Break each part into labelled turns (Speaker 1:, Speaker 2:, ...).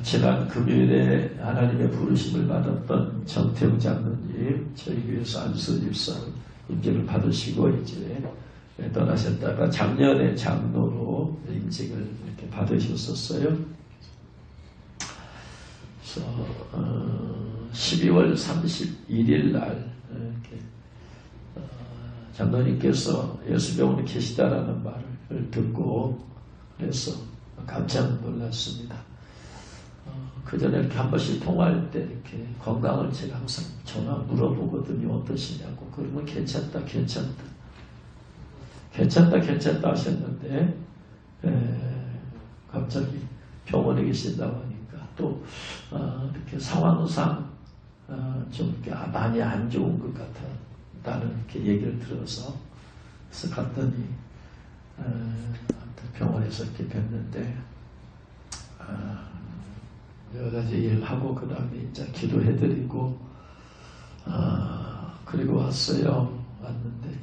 Speaker 1: 지난 금요일에 하나님의 부르심을 받았던 정태우 장로님, 저희 교회에서 안수 집사 임직을 받으시고 이제 떠나셨다가 작년에 장로로 임직을 이렇게 받으셨었어요. 그래서 12월 31일 날 이렇게 장로님께서 예수병원에 계시다라는 말을 듣고 그래서 깜짝 놀랐습니다. 그 전에 이렇게 한 번씩 통화할 때 이렇게 건강을 제가 항상 전화 물어보거든요. 어떠시냐고. 그러면 괜찮다 하셨는데 갑자기 병원에 계신다고 하니까 또 이렇게 상황상 좀 이렇게 많이 안 좋은 것 같다는 이렇게 얘기를 들어서 그래서 갔더니 병원에서 이렇게 뵀는데 여러 가지 일을 하고 그 다음에 이제 기도해드리고 그리고 왔어요. 왔는데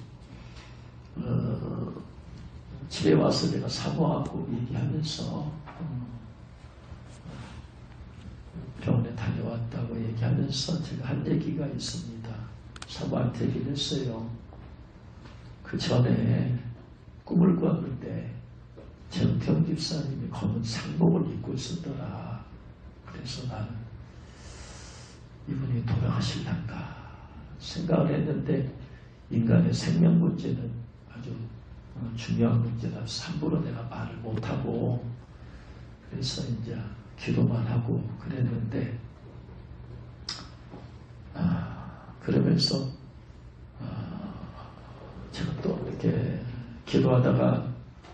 Speaker 1: 집에 와서 내가 사모하고 얘기하면서 병원에 다녀왔다고 얘기하면서 제가 한 얘기가 있습니다. 사모한테 얘기를 했어요. 그 전에 꿈을 꾸었는데 정태웅 집사님이 검은 상복을 입고 있었더라. 그래서 나는 이분이 돌아가실란가 생각을 했는데 인간의 생명 문제는 아주 중요한 문제라서 함부로 내가 말을 못하고 그래서 이제 기도만 하고 그랬는데 그러면서 제가 또 이렇게 기도하다가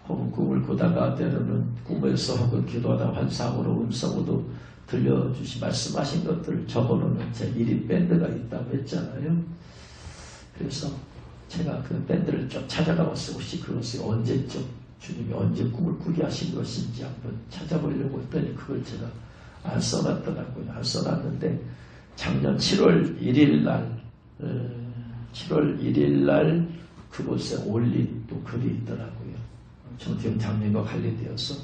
Speaker 1: 혹은 꿈을 꾸다가 때로는 꿈에서 혹은 기도하다가 환상으로 음성으로 말씀하신 것들을 적어놓는 제 1인 밴드가 있다고 했잖아요. 그래서 제가 그 밴드를 좀 찾아가봤어요. 혹시 그것이 언제쯤 주님이 언제 꿈을 꾸게 하신 것인지 한번 찾아보려고 했더니 그걸 제가 안 써놨더라고요. 안 써놨는데 작년 7월 1일 날 그곳에 올린 또 글이 있더라고요. 정태웅 장로님과 관련되어서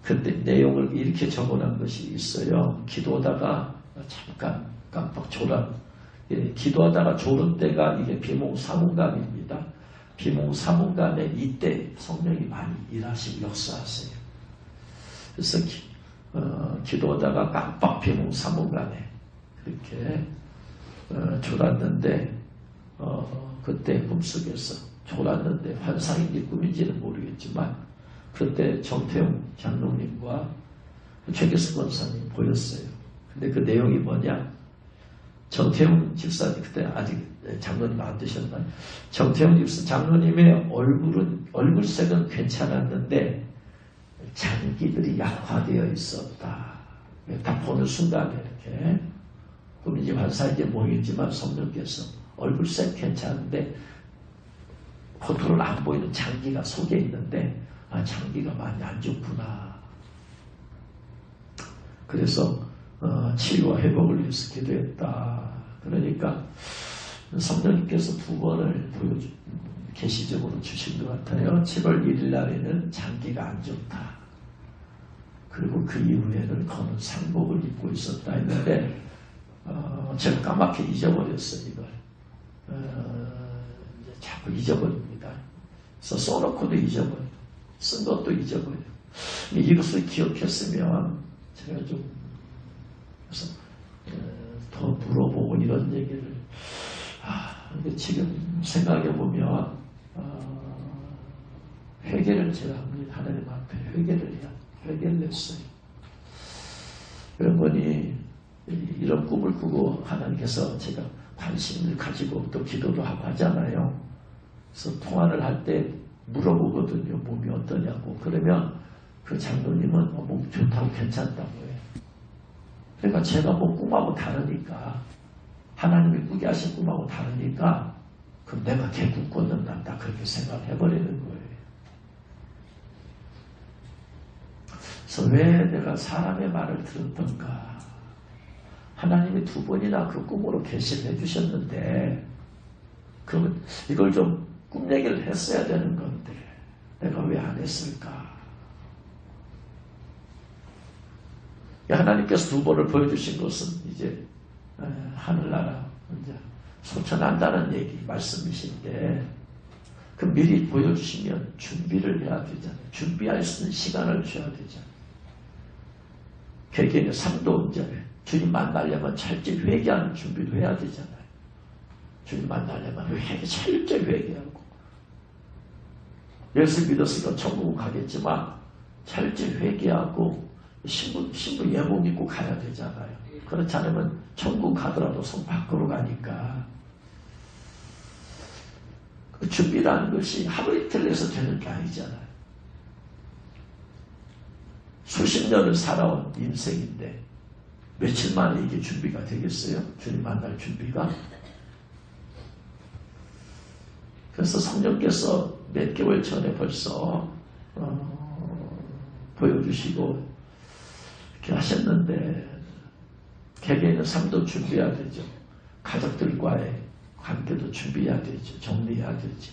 Speaker 1: 그때 내용을 이렇게 적어놓은 것이 있어요. 기도하다가 잠깐 깜빡 기도하다가 졸은 때가 이게 비몽사몽간입니다. 비몽사몽간에 이때 성령이 많이 일하시고 역사하세요. 그래서 기도하다가 깜빡 비몽사몽간에 그렇게 졸았는데 그때 꿈속에서 졸았는데 환상인지 꿈인지는 모르겠지만 그때 정태웅 장로님과 최계수 권사님 보였어요. 근데 그 내용이 뭐냐? 정태웅 집사님 그때 아직 장로님 안 되셨나요? 정태웅 집사 장로님의 얼굴색은 괜찮았는데 장기들이 약화되어 있었다. 딱 보는 순간에 이렇게 꿈인지 환상인지 모르겠지만 성령께서 얼굴색 괜찮은데 겉으로는 안 보이는 장기가 속에 있는데 장기가 많이 안 좋구나. 그래서 치유와 회복을 위해서 기도했다. 그러니까 성령님께서 두 번을 계시적으로 주신 것 같아요. 7월 1일 날에는 장기가 안 좋다. 그리고 그 이후에는 검은 상복을 입고 있었다 했는데 제가 까맣게 잊어버렸어요. 이걸 이제 자꾸 잊어버립니다. 그래서 써놓고도 잊어버려요. 쓴 것도 잊어버려요. 이것을 기억했으면 제가 좀 그래서 더 물어보고 이런 얘기를 근데 지금 생각해보면 회개를 제가 하나님 앞에 회개를 했어요. 여러분이 이런 꿈을 꾸고 하나님께서 제가 관심을 가지고 또 기도도 하고 하잖아요. 그래서 통화를 할 때 물어보거든요. 몸이 어떠냐고. 그러면 그 장로님은 몸 좋다고 괜찮다고 해요. 그러니까 제가 본 꿈하고 다르니까 하나님이 꾸게 하신 꿈하고 다르니까 그럼 내가 걔 꿈 꿨는다 그렇게 생각해버리는 거예요. 그래서 왜 내가 사람의 말을 들었던가. 하나님이 두 번이나 그 꿈으로 계시를 해주셨는데 그러면 이걸 좀 꿈 얘기를 했어야 되는 건데 내가 왜 안 했을까. 하나님께서 두 번을 보여주신 것은 이제 하늘나라 이제 소천한다는 얘기 말씀이신데, 그 미리 보여주시면 준비를 해야 되잖아요. 준비할 수 있는 시간을 줘야 되잖아요. 개개인의 삶도 이제 주님 만나려면 철저히 회개하는 준비도 해야 되잖아요. 주님 만나려면 철저히 회개하고, 예수 믿었으니까 천국 가겠지만 철저히 회개하고 신부 예복 입고 가야 되잖아요. 그렇지 않으면 천국 가더라도 손 밖으로 가니까. 그 준비라는 것이 하루 이틀 내서 되는 게 아니잖아요. 수십 년을 살아온 인생인데 며칠 만에 이게 준비가 되겠어요? 주님 만날 준비가? 그래서 성령께서 몇 개월 전에 벌써 보여주시고 이렇게 하셨는데, 개개인의 삶도 준비해야 되죠. 가족들과의 관계도 준비해야 되죠. 정리해야 되지.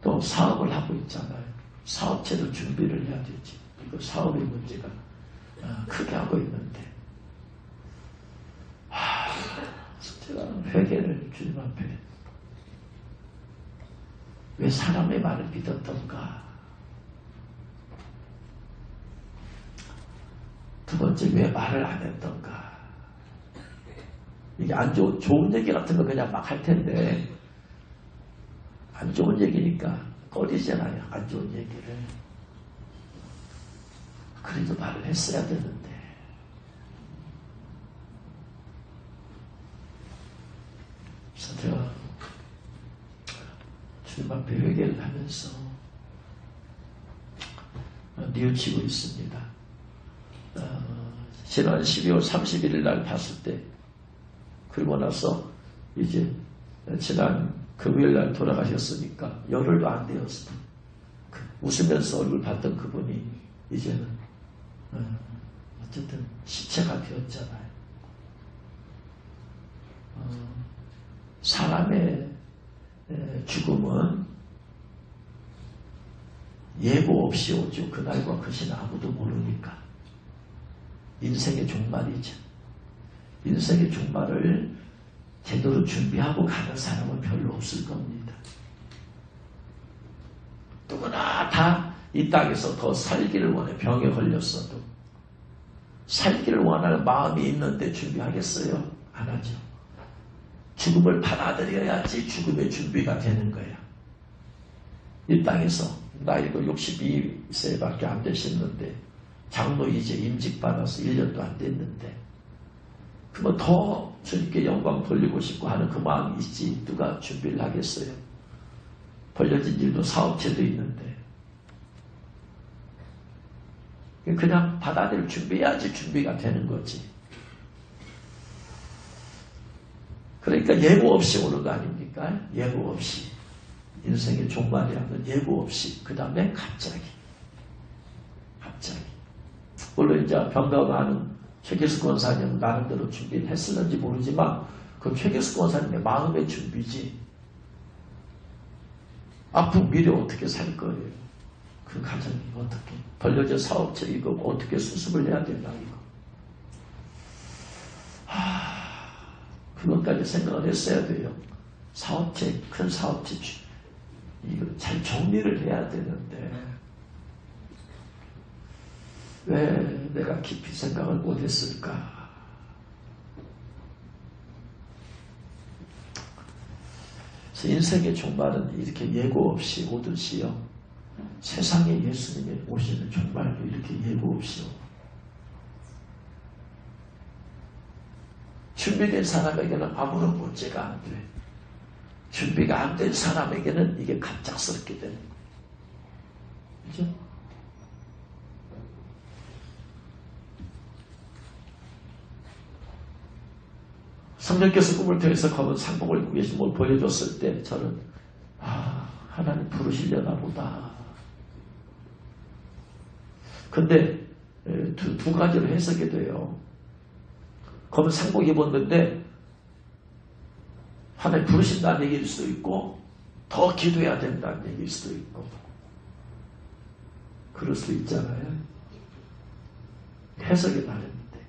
Speaker 1: 또 사업을 하고 있잖아요. 사업체도 준비를 해야 되지. 이거 사업의 문제가 크게 하고 있는데, 제가 회개를 주님 앞에, 왜 사람의 말을 믿었던가? 두 번째, 왜 말을 안 했던가? 이게 좋은 얘기 같은 거 그냥 막 할 텐데, 안 좋은 얘기니까 꺼리잖아요. 안 좋은 얘기를. 그래도 말을 했어야 되는데. 그래서 제가 주님 앞에 회개를 하면서 뉘우치고 있습니다. 지난 12월 31일 날 봤을 때, 그리고 나서 이제 지난 금요일 날 돌아가셨으니까 열흘도 안 되었을 때, 웃으면서 얼굴 봤던 그분이 이제는 어쨌든 시체가 되었잖아요. 사람의 죽음은 예고 없이 오죠. 그날과 그 시는 아무도 모르니까. 인생의 종말이죠. 인생의 종말을 제대로 준비하고 가는 사람은 별로 없을 겁니다. 누구나 다 이 땅에서 더 살기를 원해. 병에 걸렸어도 살기를 원하는 마음이 있는데 준비하겠어요? 안 하죠. 죽음을 받아들여야지 죽음의 준비가 되는 거야. 이 땅에서 나이도 62세밖에 안 되셨는데 장로 이제 임직받아서 1년도 안 됐는데, 그러면 더 주님께 영광 돌리고 싶고 하는 그 마음이 있지 누가 준비를 하겠어요? 벌려진 일도 사업체도 있는데, 그냥 받아들일 준비해야지 준비가 되는 거지. 그러니까 예고 없이 오는 거 아닙니까? 예고 없이. 인생의 종말이라는 예고 없이. 그 다음에 갑자기. 물론 이제 병가가는 최계수 권사님 나름대로 준비를 했었는지 모르지만, 그 최계수 권사님의 마음의 준비지. 앞으로 미래 어떻게 살 거예요? 그 가정이 어떻게, 벌려진 사업체 이거 어떻게 수습을 해야 되나 이거. 그것까지 생각을 했어야 돼요. 사업체, 큰 사업체 이거 잘 정리를 해야 되는데, 왜 내가 깊이 생각을 못했을까? 그래서 인생의 종말은 이렇게 예고 없이 오듯이요, 세상에 예수님이 오시는 종말도 이렇게 예고 없이 오고, 준비된 사람에게는 아무런 문제가 안 돼. 준비가 안 된 사람에게는 이게 갑작스럽게 되는 거예요. 그죠? 성령께서 꿈을 통해서 검은 상복을 입고 계신 걸 보여줬을 때 저는 하나님 부르시려나 보다. 근데 두 가지로 해석이 돼요. 검은 상복 입었는데 하나님 부르신다는 얘기일 수도 있고, 더 기도해야 된다는 얘기일 수도 있고, 그럴 수도 있잖아요. 해석이 다른데,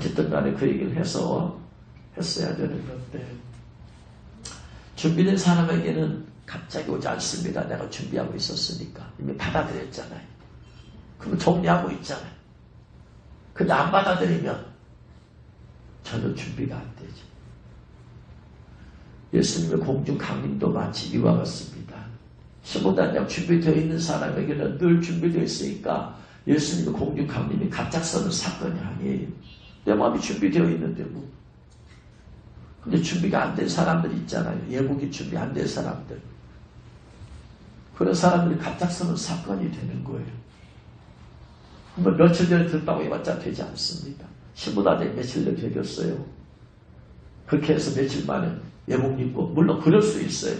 Speaker 1: 어쨌든 간에 그 얘기를 했어야 되는 건데, 준비된 사람에게는 갑자기 오지 않습니다. 내가 준비하고 있었으니까. 이미 받아들였잖아요. 그럼 정리하고 있잖아요. 근데 안 받아들이면 전혀 준비가 안 되죠. 예수님의 공중 강림도 마치 이와 같습니다. 신부단장 준비되어 있는 사람에게는 늘 준비되어 있으니까 예수님의 공중 강림이 갑작스러운 사건이 아니에요. 내 마음이 준비되어 있는데 뭐. 근데 준비가 안 된 사람들 있잖아요. 예복이 준비 안 된 사람들. 그런 사람들이 갑작스러운 사건이 되는 거예요. 뭐 며칠 전에 들었다고 해봤자 되지 않습니다. 신부단장이 며칠 전에 되겠어요. 그렇게 해서 며칠 만에 예복 입고, 물론 그럴 수 있어요.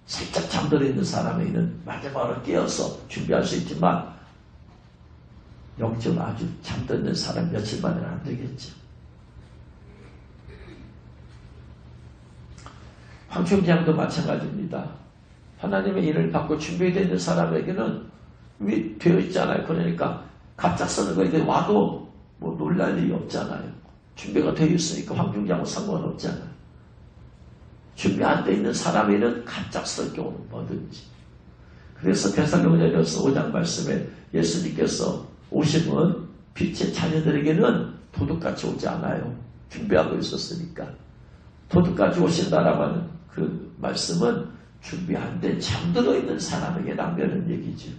Speaker 1: 살짝 잠들어 있는 사람에게는 마지막으로 깨어서 준비할 수 있지만, 영적으로 아주 잠들어 있는 사람 며칠 만에는 안 되겠죠. 황충기양도 마찬가지입니다. 하나님의 일을 받고 준비되어 있는 사람에게는 이미 되어 있잖아요. 그러니까 갑작스러운 거에 와도 뭐 놀랄 일이 없잖아요. 준비가 되어 있으니까 황충기양은 상관없잖아요. 준비 안 되어 있는 사람에게는 갑작스럽게 오는 뭐든지. 그래서 데살로니가서 5장 말씀에 예수님께서 오심은 빛의 자녀들에게는 도둑같이 오지 않아요. 준비하고 있었으니까. 도둑같이 오신다라고 하는 그 말씀은 준비 안 된 잠들어 있는 사람에게 남겨는 얘기죠.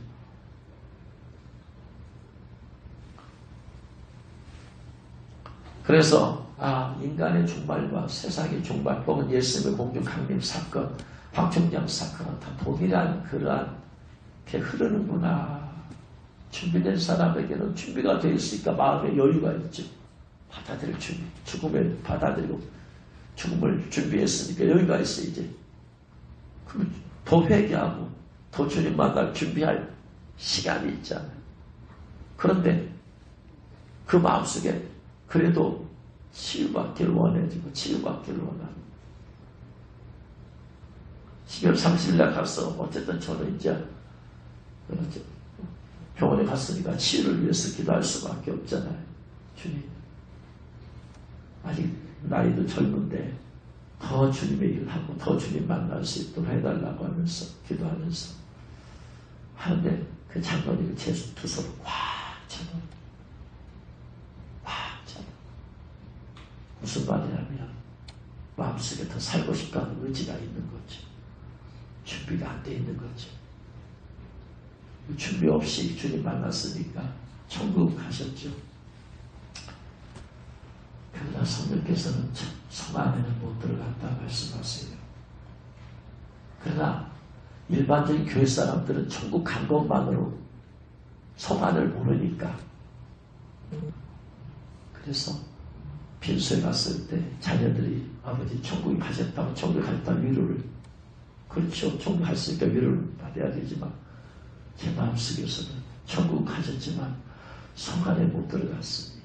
Speaker 1: 그래서 인간의 종말과 세상의 종말 혹은 예수님의 공중 강림 사건, 황충기양 사건은 다 동일한 그러한 게 흐르는구나. 준비된 사람에게는 준비가 되어 있으니까 마음에 여유가 있죠. 받아들일 준비, 죽음을 받아들이고 죽음을 준비했으니까 여유가 있어 이제. 그럼 더 회개하고 더 주님 만날 준비할 시간이 있잖아요. 그런데 그 마음속에 그래도 치유받기를 원해지고 치유받기를 원하는 12월 30일날 가서 어쨌든 저는 이제 병원에 갔으니까 치유를 위해서 기도할 수밖에 없잖아요. 주님, 아직 나이도 젊은데 더 주님의 일을 하고 더 주님 만날 수 있도록 해달라고 하면서 기도하면서 하는데 그 장로님이 제 두 손을 꽉 잡아. 무슨 말이냐면 마음속에 더 살고 싶다는 의지가 있는 거죠. 준비가 안 돼 있는 거죠. 준비 없이 주님 만났으니까 천국 가셨죠. 그러나 성령께서는 성 안에는 못 들어갔다 말씀하세요. 그러나 일반적인 교회 사람들은 천국 간 것만으로 성 안을 모르니까 그래서 빈소에 갔을 때 자녀들이 아버지 천국에 가셨다고 천국에 가셨다고 위로를 그렇죠. 천국 갔으니까 위로를 받아야 되지만 제 마음속에서는 천국 가셨지만 성 안에 못 들어갔으니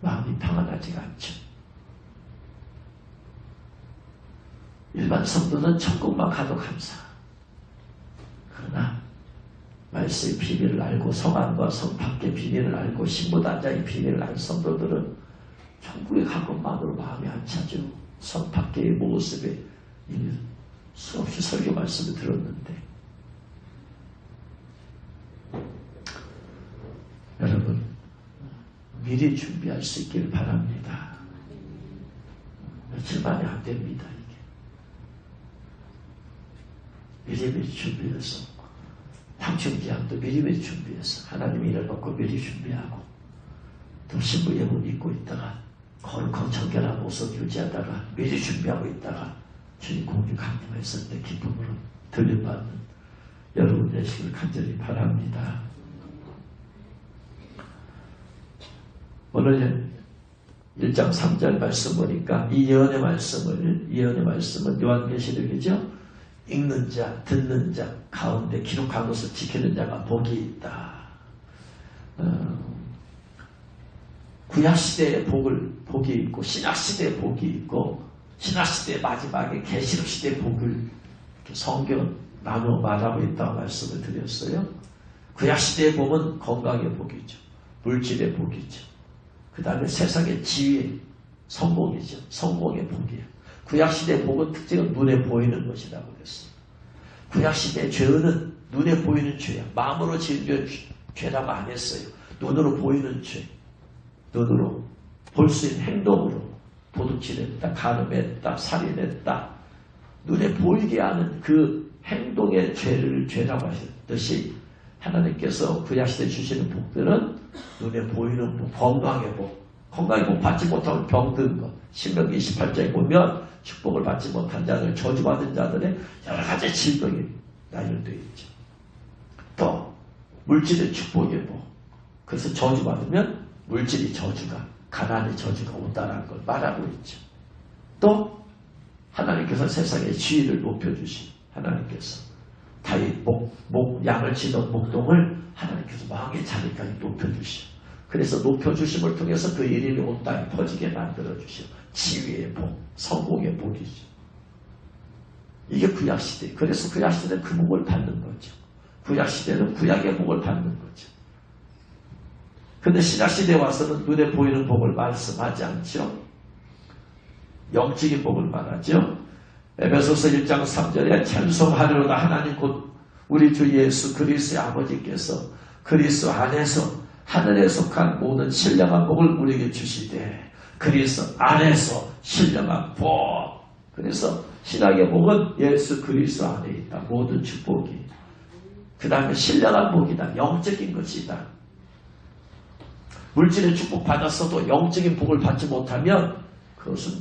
Speaker 1: 마음이 평안하지가 않죠. 일반 성도는 천국만 가도 감사. 그러나 말씀의 비밀을 알고 성안과 성 밖의 비밀을 알고 신부단장의 비밀을 알 성도들은 천국에 간 것만으로 마음이 안 차죠. 성 밖의 모습에 수없이 설교 말씀을 들었는데 여러분 미리 준비할 수 있기를 바랍니다. 며칠 만에 안 됩니다. 이게 미리미리 준비해서 황충기양도 미리미리 준비해서 하나님이 일을 놓고 미리 준비하고 또 신부 예문 입고 있다가 거룩하고 정결한 옷을 유지하다가 미리 준비하고 있다가 주님 공중 강림했을 때 기쁨으로 들림받는 여러분 되시기를 간절히 바랍니다. 오늘 1장 3절 말씀 보니까 이 예언의 말씀은 요한계시록이죠. 읽는 자, 듣는 자 가운데 기록한 것을 지키는 자가 복이 있다. 구약시대의 복이 있고 신약시대의 복이 있고 신약시대의 마지막에 계시록시대의 복을 성경 나누어 말하고 있다고 말씀을 드렸어요. 구약시대의 복은 건강의 복이죠. 물질의 복이죠. 그 다음에 세상의 지혜, 성공이죠. 성공의 복이에요. 구약시대의 복은 특징은 눈에 보이는 것이라고 그랬어요. 구약시대의 죄는 눈에 보이는 죄야. 마음으로 지은 죄라고 안 했어요. 눈으로 보이는 죄. 눈으로 볼 수 있는 행동으로 도둑질했다, 간음했다, 살인했다. 눈에 보이게 하는 그 행동의 죄를 죄라고 하셨듯이 하나님께서 구약시대에 주시는 복들은 눈에 보이는 복, 건강의 복. 건강의 복 받지 못하면 병든 것. 신명기 28장에 보면 축복을 받지 못한 자들, 저주받은 자들의 여러 가지 질병이 나열되어 있죠. 또 물질의 축복의 복. 그래서 저주받으면 물질이 저주가, 가난의 저주가 온다는 걸 말하고 있죠. 또 하나님께서 세상의 지위를 높여주신 하나님께서 다윗 양을 치던 목동을 하나님께서 왕의 자리까지 높여주시오. 그래서 높여주심을 통해서 그 이름이 온 땅에 퍼지게 만들어주시오. 지위의 복, 성공의 복이죠. 이게 구약시대. 그래서 구약시대는 그 복을 받는 거죠. 구약시대는 구약의 복을 받는 거죠. 근데 신약시대에 와서는 눈에 보이는 복을 말씀하지 않죠. 영적인 복을 말하죠. 에베소서 1장 3절에 찬송하리로다 하나님 곧 우리 주 예수 그리스도의 아버지께서 그리스도 안에서 하늘에 속한 모든 신령한 복을 우리에게 주시되 그리스도 안에서 신령한 복. 그래서 신약의 복은 예수 그리스도 안에 있다. 모든 축복이. 그 다음에 신령한 복이다. 영적인 것이다. 물질의 축복 받았어도 영적인 복을 받지 못하면 그것은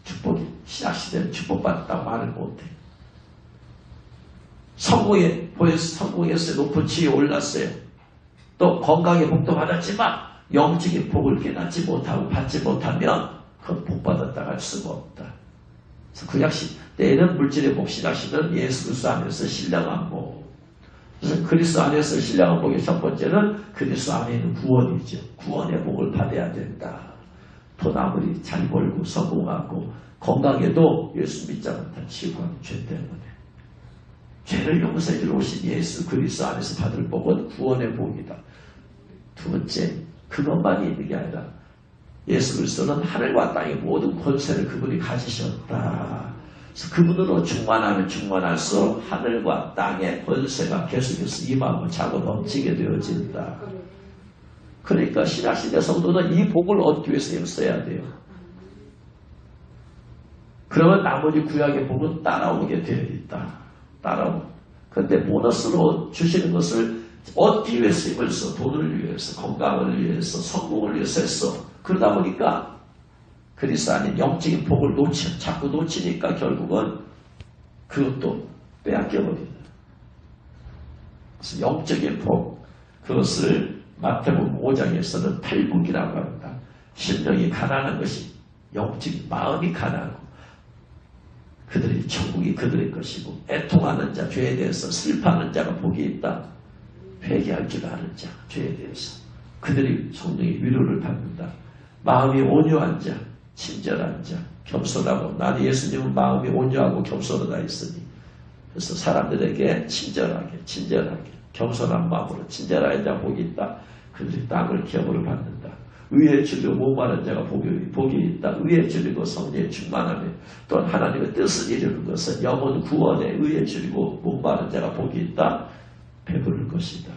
Speaker 1: 축복이 신약시대는 축복받았다고 말을 못해. 성공에서 높은 지위에 올랐어요. 또 건강의 복도 받았지만 영적인 복을 깨닫지 못하고 받지 못하면 그건 복받았다고 할 수가 없다. 그래서 구약시대에는 물질의 복, 신약시대는 예수 그리스도 안에서 신령한 복. 그래서 그리스도 안에서 신령한 복의 첫 번째는 그리스도 안에 있는 구원이죠. 구원의 복을 받아야 된다. 돈 아무리 잘 벌고 성공하고 건강해도 예수 믿지 않은 다 치유하는 죄 때문에. 죄를 용서해 주러 오신 예수 그리스도 안에서 받을 복은 구원의 복이다. 두 번째, 그것만이 있는 게 아니라 예수 그리스도는 하늘과 땅의 모든 권세를 그분이 가지셨다. 그래서 그분으로 충만하면 충만할수록 하늘과 땅의 권세가 계속해서 임하고 차고 넘치게 되어진다. 그러니까 신약시대 성도는 이 복을 얻기 위해서 힘써야 돼요. 그러면 나머지 구약의 복은 따라오게 되어 있다. 따라오고. 그런데 보너스로 주시는 것을 얻기 위해서 힘을 써. 돈을 위해서, 건강을 위해서, 성공을 위해서 했어. 그러다 보니까 그리스도 아닌 영적인 복을 자꾸 놓치니까 결국은 그것도 빼앗겨버린다. 그래서 영적인 복, 그것을 마태복음 5장에서는 팔국이라고 합니다. 심령이 가난한 것이 영적인 마음이 가난하고 그들이 천국이 그들의 것이고 애통하는 자, 죄에 대해서 슬퍼하는 자가 복이 있다. 회개할 줄 아는 자, 죄에 대해서 그들이 성령의 위로를 받는다. 마음이 온유한 자, 친절한 자, 겸손하고 나는 예수님은 마음이 온유하고 겸손하다 했으니 그래서 사람들에게 친절하게 겸손한 마음으로 친절한 자 복이 있다. 그들이 땅을 기업으로 받는다. 의에 줄이고 목마른 자가 복이 있다. 의에 줄이고 성령에 충만하며 또한 하나님의 뜻을 이루는 것은 영혼 구원에 의에 줄이고 목마른 자가 복이 있다. 배부를 것이다.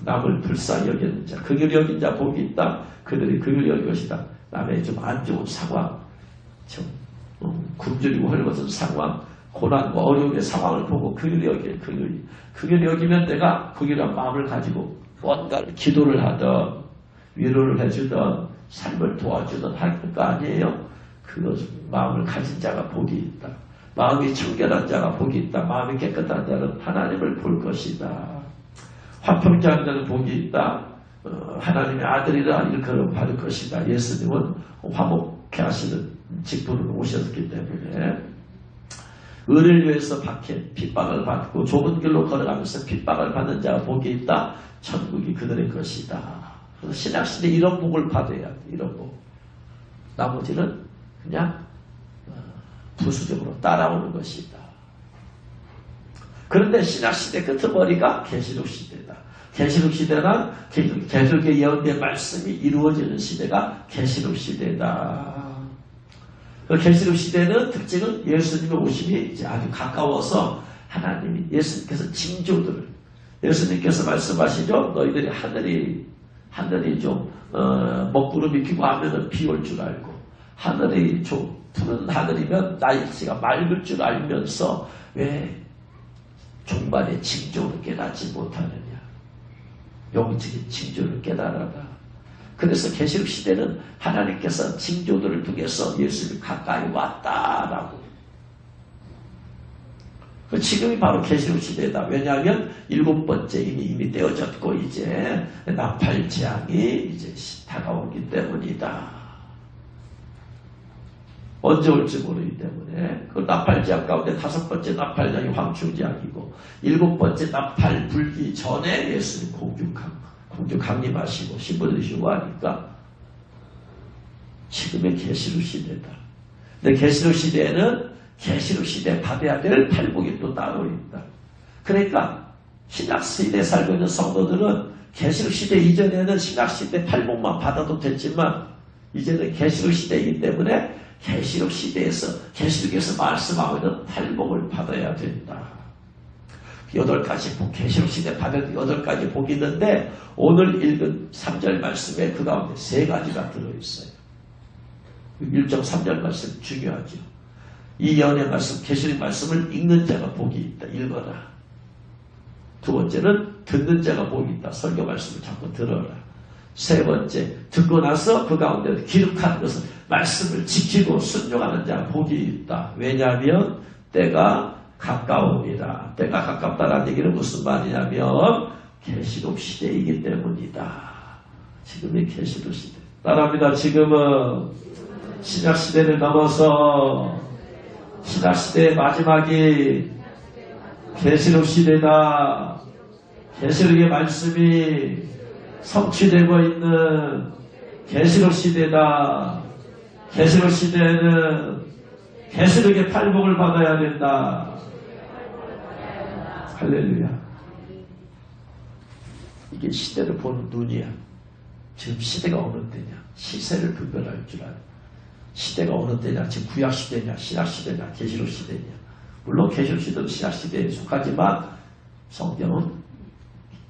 Speaker 1: 남을 불쌍히 여기는 자, 긍휼히 여긴 자 복이 있다. 그들이 긍휼히 여길 것이다. 남의 좀 안 좋은 상황, 좀 굶주리고 헐벗은 상황, 고난과 어려움의 상황을 보고 긍휼히 여기면 내가 긍휼한 마음을 가지고 뭔가를 기도를 하던 위로를 해주던 삶을 도와주던 할 거 아니에요. 그 마음을 가진 자가 복이 있다. 마음이 청결한 자가 복이 있다. 마음이 깨끗한 자는 하나님을 볼 것이다. 화평케 자는 복이 있다. 하나님의 아들이라 일컬음 받을 것이다. 예수님은 화목케 하시는 직분으로 오셨기 때문에 의를 위해서 핍박을 받고 좁은 길로 걸어가면서 핍박을 받는 자가 복이 있다. 천국이 그들의 것이다. 그래서 신약시대 이런 복을 받아야 돼. 이런 복. 나머지는 그냥 부수적으로 따라오는 것이다. 그런데 신약시대 끄트머리가 계시록 시대다. 계시록 시대는 계시록의 예언된 말씀이 이루어지는 시대가 계시록 시대다. 그 계시록 시대는 특징은 예수님의 오심이 이제 아주 가까워서 하나님이 예수님께서 징조들을 예수님께서 말씀하시죠. 너희들이 하늘이 좀 먹구름이 끼고 하면은 비 올 줄 알고 하늘이 좀 푸른 하늘이면 날씨가 맑을 줄 알면서 왜 종말의 징조를 깨닫지 못하느냐. 영적인 징조를 깨달아라. 그래서 계시록 시대는 하나님께서 징조들을 통해서 예수를 가까이 왔다라고. 지금이 바로 계시록 시대다. 왜냐하면 7번째 이미 떼어졌고 이제 나팔 재앙이 이제 다가오기 때문이다. 언제 올지 모르기 때문에 그 나팔 재앙 가운데 5번째 나팔 재앙이 황충 재앙이고 7번째 나팔 불기 전에 예수님 공중 강림하시고 신부들이 휴거하니까 지금의 계시록 시대다. 근데 계시록 시대에는 계시록 시대에 받아야 될 팔복이 또 따로 있다. 그러니까 신약 시대에 살고 있는 성도들은 계시록 시대 이전에는 신약 시대 팔복만 받아도 됐지만 이제는 계시록 시대이기 때문에 계시록 시대에서 계시록에서 말씀하고 있는 팔복을 받아야 된다. 8가지 복, 계시록 시대 받은 8가지 복이 있는데 오늘 읽은 3절 말씀에 그 가운데 3가지가 들어있어요. 1정 3절 말씀 중요하죠. 이 예언의 말씀, 계시록 말씀을 읽는 자가 복이 있다. 읽어라. 2번째는 듣는 자가 복이 있다. 설교 말씀을 자꾸 들어라. 3번째, 듣고 나서 그 가운데 기록하는 것은 말씀을 지키고 순종하는 자가 복이 있다. 왜냐하면 때가 가까웁니다. 때가 가깝다는 얘기는 무슨 말이냐면 계시록 시대이기 때문이다. 지금이 계시록 시대. 따라합니다. 지금은 신약 시대를 넘어서 신약 시대의 마지막이 계시록 시대다. 계시록의 말씀이 성취되고 있는 계시록 시대다. 계시록 시대에는 계시록의 팔복을 받아야 된다. 할렐루야. 이게 시대를 보는 눈이야. 지금 시대가 어느 때냐. 시세를 분별할 줄 알아. 시대가 어느 때냐. 지금 구약 시대냐, 신약 시대냐, 계시록 시대냐. 물론 계시록 시대도 신약 시대에 속하지만 성경은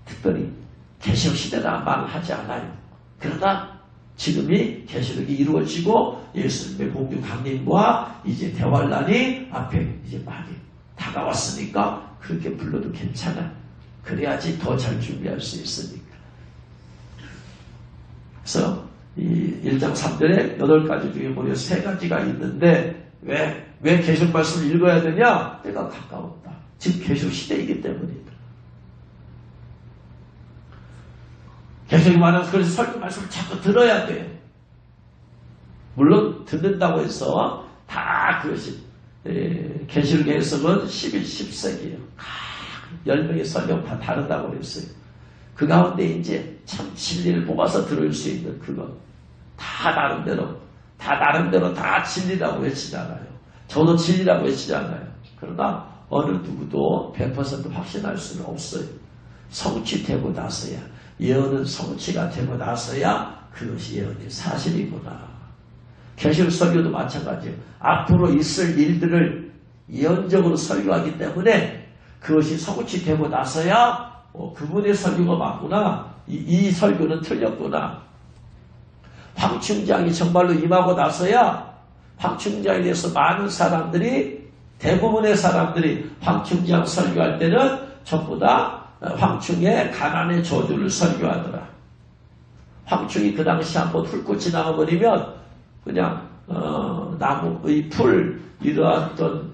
Speaker 1: 특별히 계시록 시대다 말하지 않아요. 그러나 지금이 계시록이 이루어지고 예수님의 공중 강림과 이제 대환란이 앞에 이제 많이 다가왔으니까 그렇게 불러도 괜찮아. 그래야지 더 잘 준비할 수 있으니까. 그래서 이 1장 3절에 8가지 중에 무려 3가지가 있는데 왜 계시록 말씀을 읽어야 되냐? 때가 가까웠다. 지금 계시록 시대이기 때문이다. 계시록이 많아서 그래서 설교 말씀을 자꾸 들어야 돼. 물론 듣는다고 해서 다 그것이 계시록의 해석은 11, 10세기예요. 10명의 설교 다 다르다고 그랬어요. 그 가운데 이제 참 진리를 뽑아서 들을 수 있는 그것 다 나름대로 다 진리라고 외치잖아요. 저도 진리라고 외치잖아요. 그러나 어느 누구도 100% 확신할 수는 없어요. 성취되고 나서야 예언은 성취가 되고 나서야 그것이 예언이 사실이구나. 계시록 설교도 마찬가지예요. 앞으로 있을 일들을 예언적으로 설교하기 때문에 그것이 성취되고 나서야 그분의 설교가 맞구나. 이 설교는 틀렸구나. 황충장이 정말로 임하고 나서야 황충장에 대해서 많은 사람들이 대부분의 사람들이 황충장 설교할 때는 전부 다 황충의 가난의 저주를 설교하더라. 황충이 그 당시 한번 훑고 지나가버리면 그냥 나무의 풀 이러한 어떤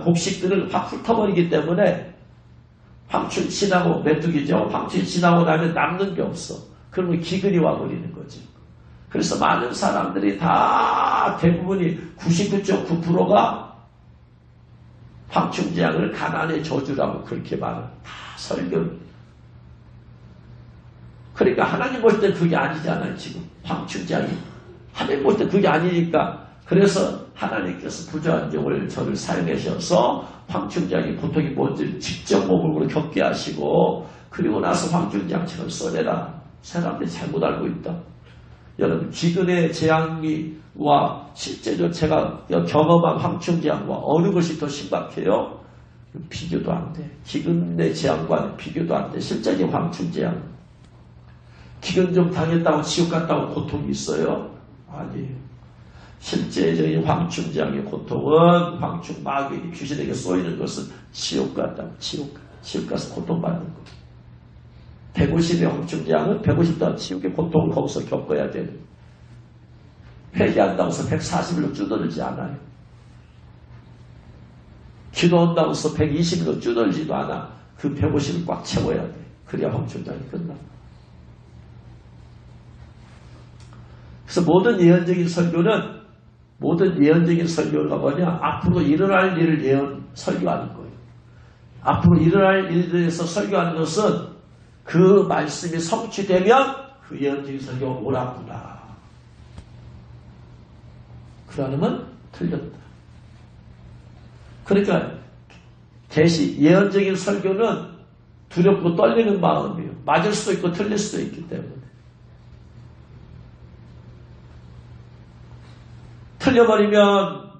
Speaker 1: 곡식들을 확 훑어버리기 때문에 황충이 지나고 메뚜기죠. 황충이 지나고 나면 남는 게 없어. 그러면 기근이 와버리는 거죠. 그래서 많은 사람들이 다 대부분이 99.9%가 황충재앙을 가난의 저주라고 그렇게 말을 다 설교를. 그러니까 하나님 볼 때 그게 아니잖아요. 지금 황충재앙이 하나님 볼 때 그게 아니니까. 그래서 하나님께서 부조한 종을 저를 사용하셔서 황충재앙이 고통이 뭔지를 직접 몸으로 겪게 하시고 그리고 나서 황충장처럼 써내라. 사람들이 잘못 알고 있다. 여러분 기근의 재앙과 실제로 제가 경험한 황충장과 어느 것이 더 심각해요? 비교도 안 돼. 기근의 재앙과는 비교도 안 돼. 실제적인 황충재앙. 기근 좀 당했다고 지옥 갔다고 고통이 있어요? 아니에요. 실제적인 황충재앙의 고통은 황충 마귀 귀신에게 쏘이는 것은 지옥 갔다고 지옥 가서 고통받는 거. 150의 황충재앙은 150도 지옥의 고통을 거기서 겪어야 되는. 회개한다고 해서 140일로 줄어들지 않아요. 기도한다고 해서 120일로 줄어들지도 않아. 그 150을 꽉 채워야 돼. 그래야 황충장이 끝나. 그래서 모든 예언적인 설교가 뭐냐? 앞으로 일어날 일을 설교하는 거예요. 앞으로 일어날 일에 대해서 설교하는 것은 그 말씀이 성취되면 그 예언적인 설교가 옳았구나. 그러면 틀렸다. 그러니까 예언적인 설교는 두렵고 떨리는 마음이에요. 맞을 수도 있고 틀릴 수도 있기 때문에. 틀려버리면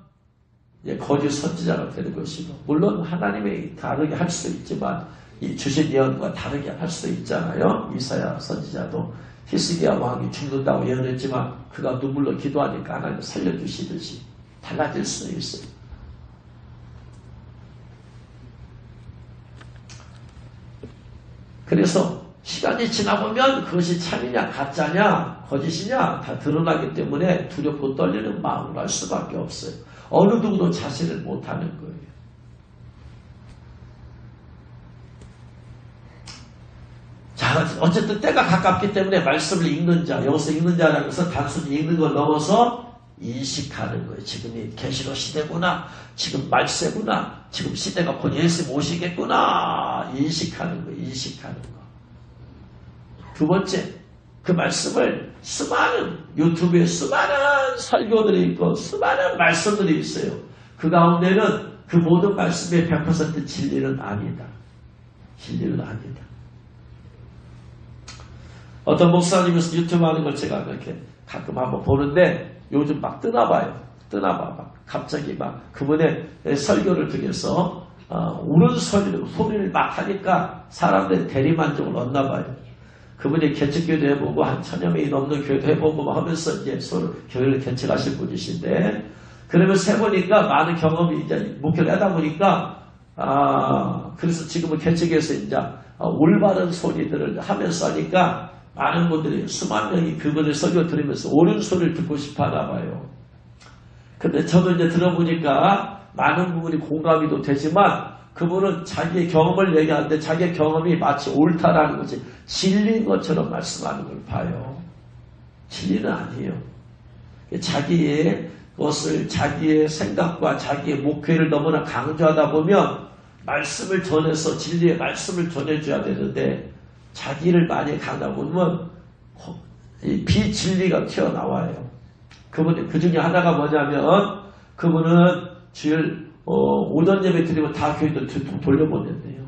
Speaker 1: 거짓 선지자가 되는 것이고, 물론 하나님이 다르게 할 수 있지만 이 주신 예언과 다르게 할 수 있잖아요. 이사야 선지자도 히스기야 왕이 죽는다고 예언했지만 그가 눈물로 기도하니까 하나님 살려주시듯이 달라질 수 있어요. 그래서 시간이 지나보면 그것이 참이냐 가짜냐 거짓이냐 다 드러나기 때문에 두렵고 떨리는 마음을 할 수밖에 없어요. 어느 누구도 자신을 못하는 거예요. 자, 어쨌든 때가 가깝기 때문에 말씀을 읽는 자, 여기서 읽는 자라는 것은 단순히 읽는 걸 넘어서 인식하는 거예요. 지금이 계시로 시대구나. 지금 말세구나. 지금 시대가 곧 예수 모시겠구나. 인식하는 거예요. 인식하는 거. 두 번째, 그 말씀을 수많은 유튜브에 수많은 설교들이 있고 수많은 말씀들이 있어요. 그 가운데는 그 모든 말씀의 100% 진리는 아니다. 진리는 아니다. 어떤 목사님께서 유튜브 하는 걸 제가 이렇게 가끔 한번 보는데 요즘 막 뜨나봐요. 막 갑자기 막 그분의 설교를 통해서 우는 소리를 막 하니까 사람들이 대리만족을 얻나봐요. 그분이 개척교회도 해보고 한 1000여 명이 넘는 교회도 해보고 하면서 이제 서로 교회를 개척하신 분이신데, 그러면서 해보니까 많은 경험이 이제 목회를 하다 보니까 그래서 지금은 개척해서 이제 올바른 소리들을 하면서 하니까 많은 분들이 수만 명이 그분의 설교 들으면서 옳은 소리를 듣고 싶어 하나 봐요. 근데 저도 이제 들어보니까 많은 부분이 공감이 도 되지만 그분은 자기의 경험을 얘기하는데 자기의 경험이 마치 옳다라는 것이 진리인 것처럼 말씀하는 걸 봐요. 진리는 아니에요. 자기의 것을 자기의 생각과 자기의 목회를 너무나 강조하다 보면 말씀을 전해서 진리의 말씀을 전해줘야 되는데 자기를 많이 가다 보면 비진리가 튀어나와요. 그분이 그 중에 하나가 뭐냐면 그분은 주일 오전 예배 드리면 다 교회들 돌려보낸대요.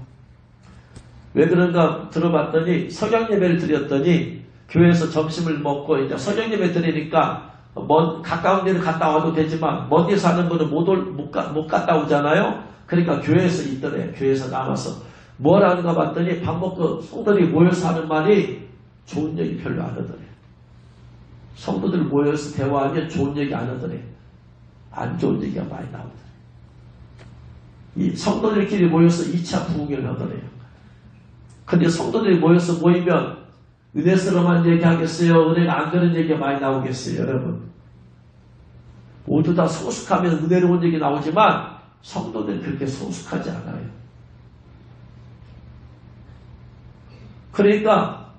Speaker 1: 왜 그런가 들어봤더니 석양 예배를 드렸더니 교회에서 점심을 먹고 이제 석양 예배 드리니까 가까운 데를 갔다 와도 되지만 먼 데 사는 분은 못 갔다 오잖아요. 그러니까 교회에서 있더래. 교회에서 남아서 뭘 하는가 봤더니 밥 먹고 성도들이 모여서 하는 말이 좋은 얘기 별로 안 하더래. 성도들 모여서 대화하면 좋은 얘기 안 하더래. 안 좋은 얘기가 많이 나오더래. 이 성도들끼리 모여서 2차 부흥회를 하더래요. 근데 성도들이 모이면 은혜스러운 얘기 하겠어요? 은혜가 안 되는 얘기가 많이 나오겠어요? 여러분. 모두 다 성숙하면 은혜로운 얘기 나오지만 성도들이 그렇게 성숙하지 않아요. 그러니까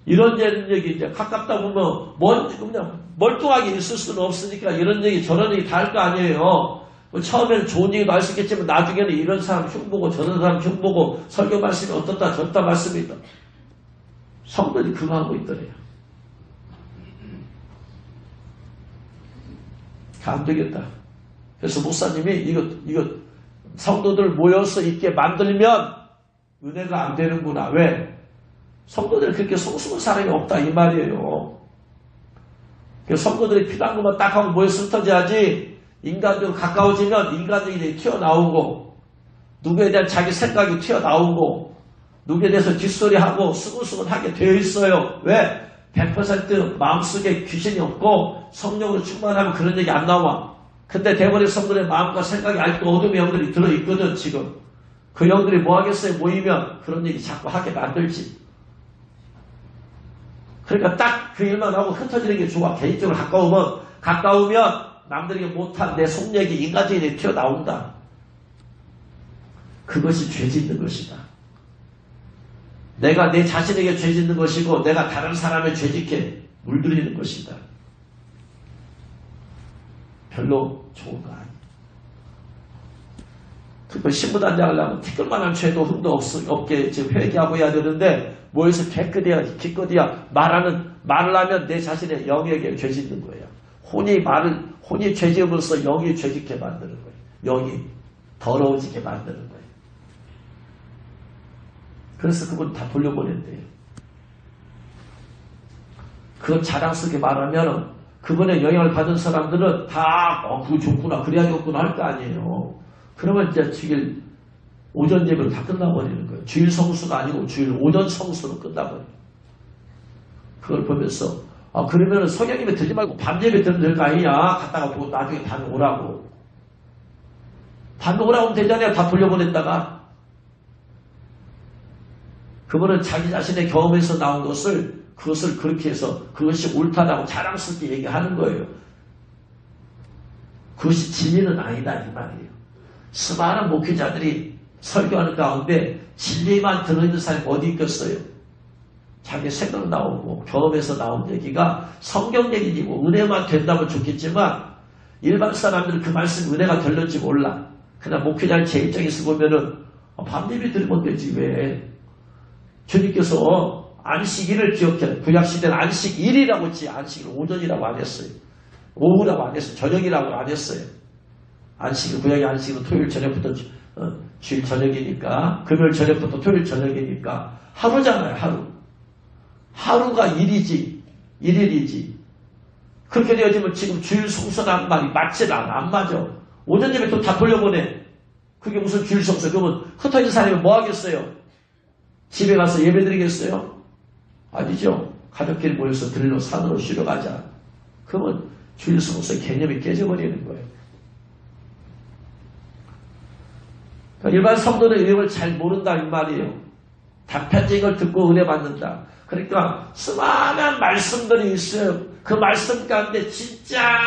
Speaker 1: 이런 얘기 이제 가깝다 보면 그냥 멀뚱하게 있을 수는 없으니까 이런 얘기 저런 얘기 다 할 거 아니에요. 처음에는 좋은 얘기도 할 수 있겠지만 나중에는 이런 사람 흉보고 저런 사람 흉보고 설교 말씀이 어떻다 저렇다 말씀이 있다. 성도들이 그거 하고 있더래요. 안 되겠다. 그래서 목사님이 이거 성도들 모여서 있게 만들면 은혜가 안 되는구나. 왜? 성도들이 그렇게 속수는 사람이 없다 이 말이에요. 성도들이 필요한 것만 딱 하고 모여 흩어져야지 인간적으로 가까워지면 인간적이 튀어나오고 누구에 대한 자기 생각이 튀어나오고 누구에 대해서 뒷소리하고 수근수근하게 되어 있어요. 왜? 100% 마음속에 귀신이 없고 성령으로 충만하면 그런 얘기 안 나와. 근데 대부분의 성도의 마음과 생각이 아직도 어둠의 영들이 들어있거든 지금. 그 영들이 뭐 하겠어요? 모이면 그런 얘기 자꾸 하게 만들지. 그러니까 딱 그 일만 하고 흩어지는 게 좋아. 개인적으로 가까우면 남들에게 못한 내 속내기 인간적인 일이 튀어나온다. 그것이 죄 짓는 것이다. 내가 내 자신에게 죄 짓는 것이고 내가 다른 사람의 죄 짓게 물들이는 것이다. 별로 좋은 거 아니야. 특히 신부단장을 하면 티끌만한 죄도 흠도 없게 지금 회개하고 해야 되는데 모여서 깨끗해야 기껏이야 말을 하면 내 자신의 영에게 죄 짓는 거예요. 혼이 죄 지음으로써 영이 죄 짓게 만드는 거예요. 영이 더러워지게 만드는 거예요. 그래서 그분 다 돌려보낸대요. 그걸 자랑스럽게 말하면 그분의 영향을 받은 사람들은 다 그거 좋구나 그래야겠구나 할 거 아니에요. 그러면 이제 주일 오전 예배로 다 끝나버리는 거예요. 주일 성수가 아니고 주일 오전 성수로 끝나버려요. 그걸 보면서 그러면은 성령 예배 들지 말고 밤 예배 들으면 될 거 아니냐. 갔다가 보고 나중에 밤에 오라고. 밤에 오라고 하면 되잖아요. 다 돌려보냈다가. 그분은 자기 자신의 경험에서 나온 그것을 그렇게 해서 그것이 옳다라고 자랑스럽게 얘기하는 거예요. 그것이 진리는 아니다 이 말이에요. 수많은 목회자들이 설교하는 가운데 진리만 들어있는 사람이 어디 있겠어요? 자기 생각 나오고 경험에서 나온 얘기가 성경 얘기이고 은혜만 된다면 좋겠지만 일반 사람들은 그 말씀이 은혜가 될는지 몰라. 그냥 목회자의 제 입장에서 보면은 밤 예배 들으면 되지 왜? 주님께서 안식일을 기억해. 구약시대는 안식일이라고 했지 안식일 오전이라고 안 했어요. 오후라고 안 했어요. 저녁이라고 안 했어요. 안식일, 구약의 안식일은 토요일 저녁부터 주일 저녁이니까 금요일 저녁부터 토요일 저녁이니까 하루잖아요. 하루가 일일이지. 그렇게 되어지면 지금 주일 성수라는 말이 맞질 않아. 안 맞아. 오전 예배 또 다 돌려보내. 그게 무슨 주일 성수. 그러면 흩어진 사람이 뭐 하겠어요? 집에 가서 예배 드리겠어요? 아니죠. 가족끼리 모여서 들로 산으로 쉬러 가자. 그러면 주일 성수의 개념이 깨져버리는 거예요. 그러니까 일반 성도는 이름을 잘 모른다 이 말이에요. 단편적인 걸 듣고 은혜 받는다. 그러니까 수많은 말씀들이 있어요. 그 말씀 가운데 진짜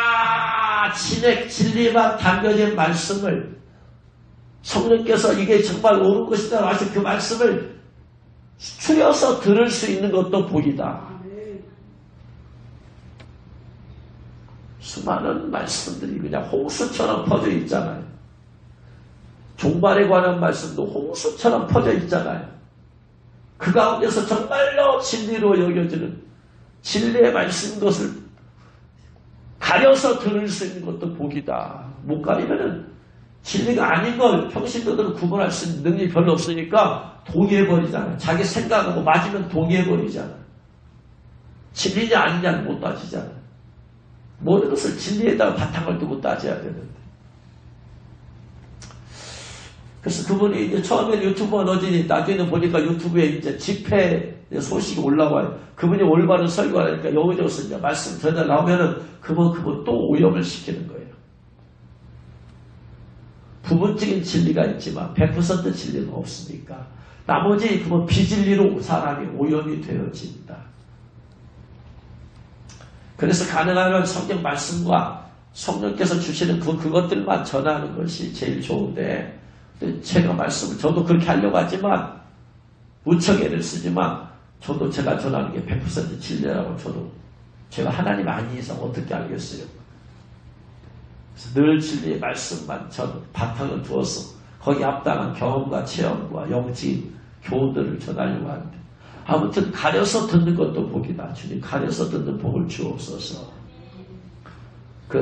Speaker 1: 진리만 담겨진 말씀을 성령께서 이게 정말 옳은 것이다 하셔서 그 말씀을 추려서 들을 수 있는 것도 복이다. 수많은 말씀들이 그냥 홍수처럼 퍼져 있잖아요. 종말에 관한 말씀도 홍수처럼 퍼져 있잖아요. 그 가운데서 정말로 진리로 여겨지는 진리의 말씀인 것을 가려서 들을 수 있는 것도 복이다. 못 가리면은 진리가 아닌 걸 평신도들은 구분할 수 있는 능력이 별로 없으니까 동의해버리잖아요. 자기 생각하고 맞으면 동의해버리잖아요. 진리냐 아니냐는 못 따지잖아요. 모든 것을 진리에다가 바탕을 두고 따져야 되는데. 그래서 그분이 이제 처음에는 유튜브가 넣어지니 나중에는 보니까 유튜브에 이제 집회 소식이 올라와요. 그분이 올바른 설교를 하니까 여기저기서 이제 말씀 전달을 하면은 그분 또 오염을 시키는 거예요. 부분적인 진리가 있지만 100% 진리는 없으니까 나머지 그분 비진리로 사람이 오염이 되어진다. 그래서 가능하면 성경 말씀과 성령께서 주시는 그것들만 전하는 것이 제일 좋은데 제가 말씀을 저도 그렇게 하려고 하지만 무척 애를 쓰지만 저도 제가 전하는 게 100% 진리라고 저도 제가 하나님 아닌 이상 어떻게 알겠어요. 그래서 늘 진리의 말씀만 바탕을 두어서 거기 합당한 경험과 체험과 영적인 교훈들을 전하려고 하는데 아무튼 가려서 듣는 것도 복이다. 주님 가려서 듣는 복을 주옵소서. 그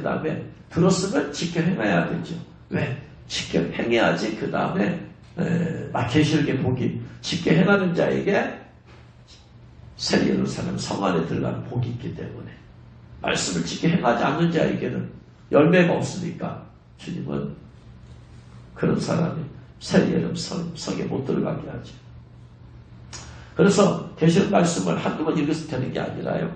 Speaker 1: 다음에 들었으면 지켜 행해야 되죠. 왜? 지켜 행해야지 그 다음에 계시록의 복이 쉽게 행하는 자에게 새 예루살렘 성 안에 들어가는 복이 있기 때문에 말씀을 쉽게 행하지 않는 자에게는 열매가 없으니까 주님은 그런 사람이 새 예루살렘 성에 못 들어가게 하죠. 그래서 계시록 말씀을 한두 번 읽어서 되는 게 아니라요.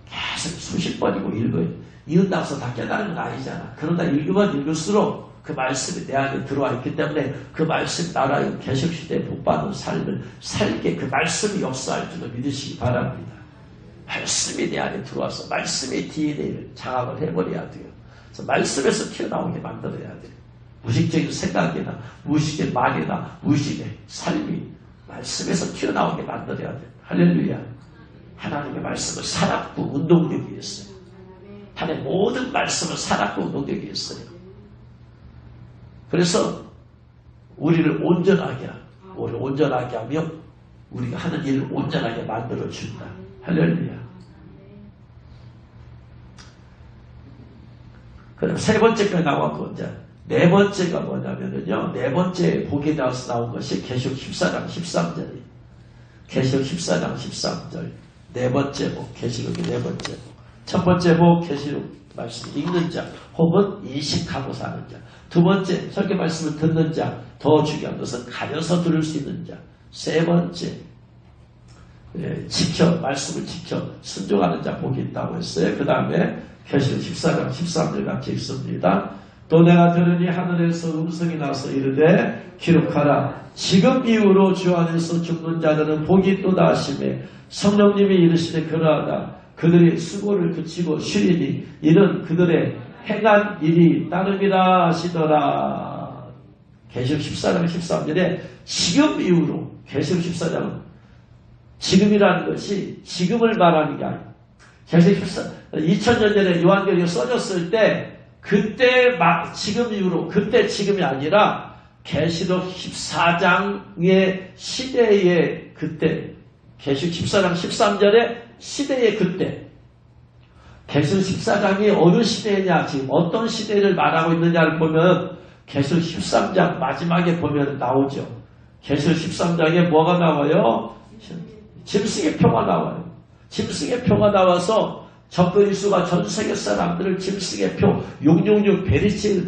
Speaker 1: 계속 수십 번이고 읽어요. 이은당서 다 깨달은 건 아니잖아. 그러나 읽으면 읽을수록 그 말씀이 내 안에 들어와 있기 때문에 그 말씀 따라 계시록시대에 복받은 삶을 살게 그 말씀이 역사할 줄을 믿으시기 바랍니다. 말씀이 내 안에 들어와서 말씀의 DNA를 장악을 해버려야 돼요. 그래서 말씀에서 튀어나오게 만들어야 돼요. 무식적인 생각이나 무식의 말이나 무식의 삶이 말씀에서 튀어나오게 만들어야 돼요. 할렐루야. 하나님의 말씀을 살았고 운동력이 있어요. 하나님의 모든 말씀을 살았고 운동력이 있어요. 그래서 우리를 온전하게 하며 우리가 하는 일을 온전하게 만들어준다. 할렐루야. 그럼 세 번째가 나왔고 이제 네 번째가 뭐냐면요. 네 번째 복에 나와서 나온 것이 계시록 14장 13절이에요. 계시록 14장 13절. 네 번째 복, 계시록의 네 번째 복. 첫 번째 복, 계시록 말씀 읽는 자, 혹은 인식하고 사는 자. 두 번째, 설교 말씀을 듣는 자. 더 중요한 것은 가려서 들을 수 있는 자. 세 번째, 말씀을 지켜 순종하는 자 복이 있다고 했어요. 그 다음에 계시록 14장 13절 같이 읽습니다. 또 내가 들으니 하늘에서 음성이 나서 이르되 기록하라. 지금 이후로 주 안에서 죽는 자들은 복이 있도다 하시매 성령님이 이르시되 그러하다. 그들이 수고를 그치고 쉬리니 이는 그들의 행한 일이 따름이라 하시더라. 계시록 14장 13절에 지금 이후로 계시록 14장은 지금이라는 것이 지금을 말하는 게 아니에요. 계시록 2000년 전에 요한계시록이 써졌을 때 그때 지금 이후로 그때 지금이 아니라 계시록 14장의 시대의 그때 계시록 14장 13절의 시대의 그때 계시록 14장이 어느 시대냐 지금 어떤 시대를 말하고 있느냐를 보면 계시록 13장 마지막에 보면 나오죠. 계시록 13장에 뭐가 나와요? 짐승의 표가 나와요. 짐승의 표가 나와서 적그리스도가 전 세계 사람들을 짐승의 표 666 베리치를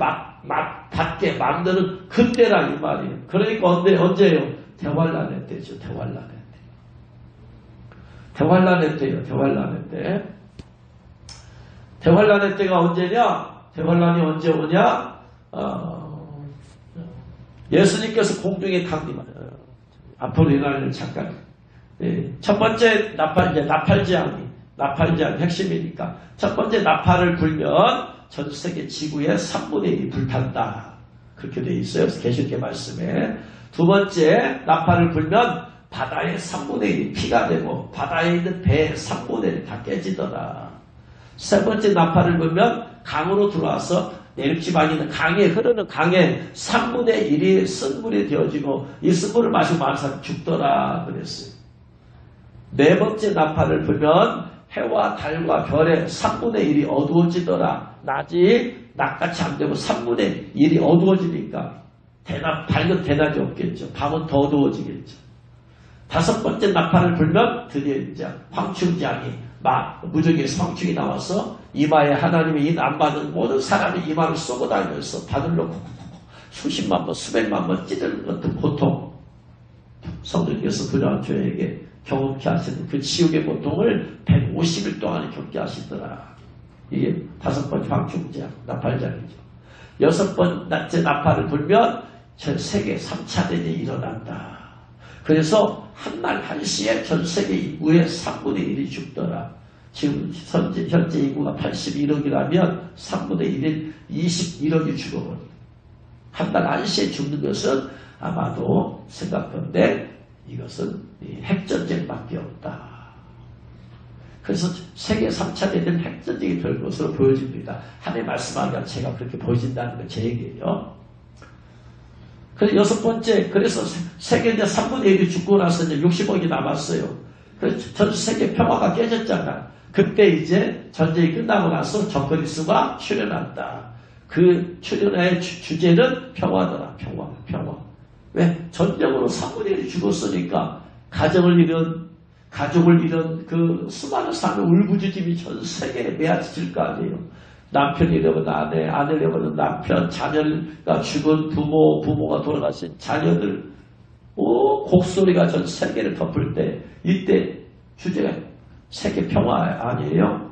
Speaker 1: 받게 만드는 그때라 이 말이에요. 그러니까 언제예요? 대환란의 때죠. 대환란의 때. 대환란의 때요. 대환란의 때. 대환란의 때가 언제냐? 대환란이 언제 오냐? 예수님께서 공중에 강림하여요. 앞으로 일어나는 잠깐. 첫 번째 나팔제왕이 핵심이니까 첫 번째 나팔을 불면 전 세계 지구의 3분의 1이 불탄다. 그렇게 되어 있어요. 계시록의 말씀에. 두 번째 나팔을 불면 바다의 3분의 1이 피가 되고 바다에 있는 배의 3분의 1이 다 깨지더라. 세 번째 나팔을 불면 강으로 들어와서 내륙지방에 있는 흐르는 강의 3분의 1이 쓴물이 되어지고 이 쓴물을 마시고 많은 사람이 죽더라 그랬어요. 네 번째 나팔을 불면 해와 달과 별의 3분의 1이 어두워지더라. 낮이 낮같이 안 되고 3분의 1이 어두워지니까 밝은 대낮이 없겠죠. 밤은 더 어두워지겠죠. 다섯 번째 나팔을 불면 드디어 이제 황충장이 무적에서 황충이 나와서 이마에 하나님의 인 안 받은 모든 사람이 이마를 쏘고 다니면서 바늘로 수십만 번 수백만 번 찌르는 것도 고통. 성령께서 그러한 죄에게 경험케 하시는 그 지옥의 고통을 150일 동안 겪게 하시더라. 이게 다섯 번째 황충장, 나팔장이죠. 여섯 번째 나팔을 불면 전 세계 3차 대전이 일어난다. 그래서 한날 한시에 전 세계 인구의 3분의 1이 죽더라. 지금 현재 인구가 81억이라면 3분의 1인 21억이 죽어버려. 한날 한시에 죽는 것은 아마도 생각건데 이것은 핵전쟁밖에 없다. 그래서 세계 3차 대전 핵전쟁이 될 것으로 보여집니다. 하나님 말씀하기가 제가 그렇게 보여진다는 건 제 얘기예요. 그래서 여섯 번째, 그래서 세계 이제 3분의 1이 죽고 나서 이제 60억이 남았어요. 그래서 전 세계 평화가 깨졌잖아. 그때 이제 전쟁이 끝나고 나서 적그리스도가 출현한다. 그 출애굽의 주제는 평화더라. 평화. 왜? 전쟁으로 사무엘이 죽었으니까 가족을 잃은 그 수많은 사람의 울부짖음이 전 세계에 메아칠 거 아니에요. 남편이 잃어버린 아내를 잃어버린 남편, 자녀가 죽은 부모가 돌아가신 자녀들, 곡소리가 전 세계를 덮을 때, 이때 주제가 세계 평화 아니에요?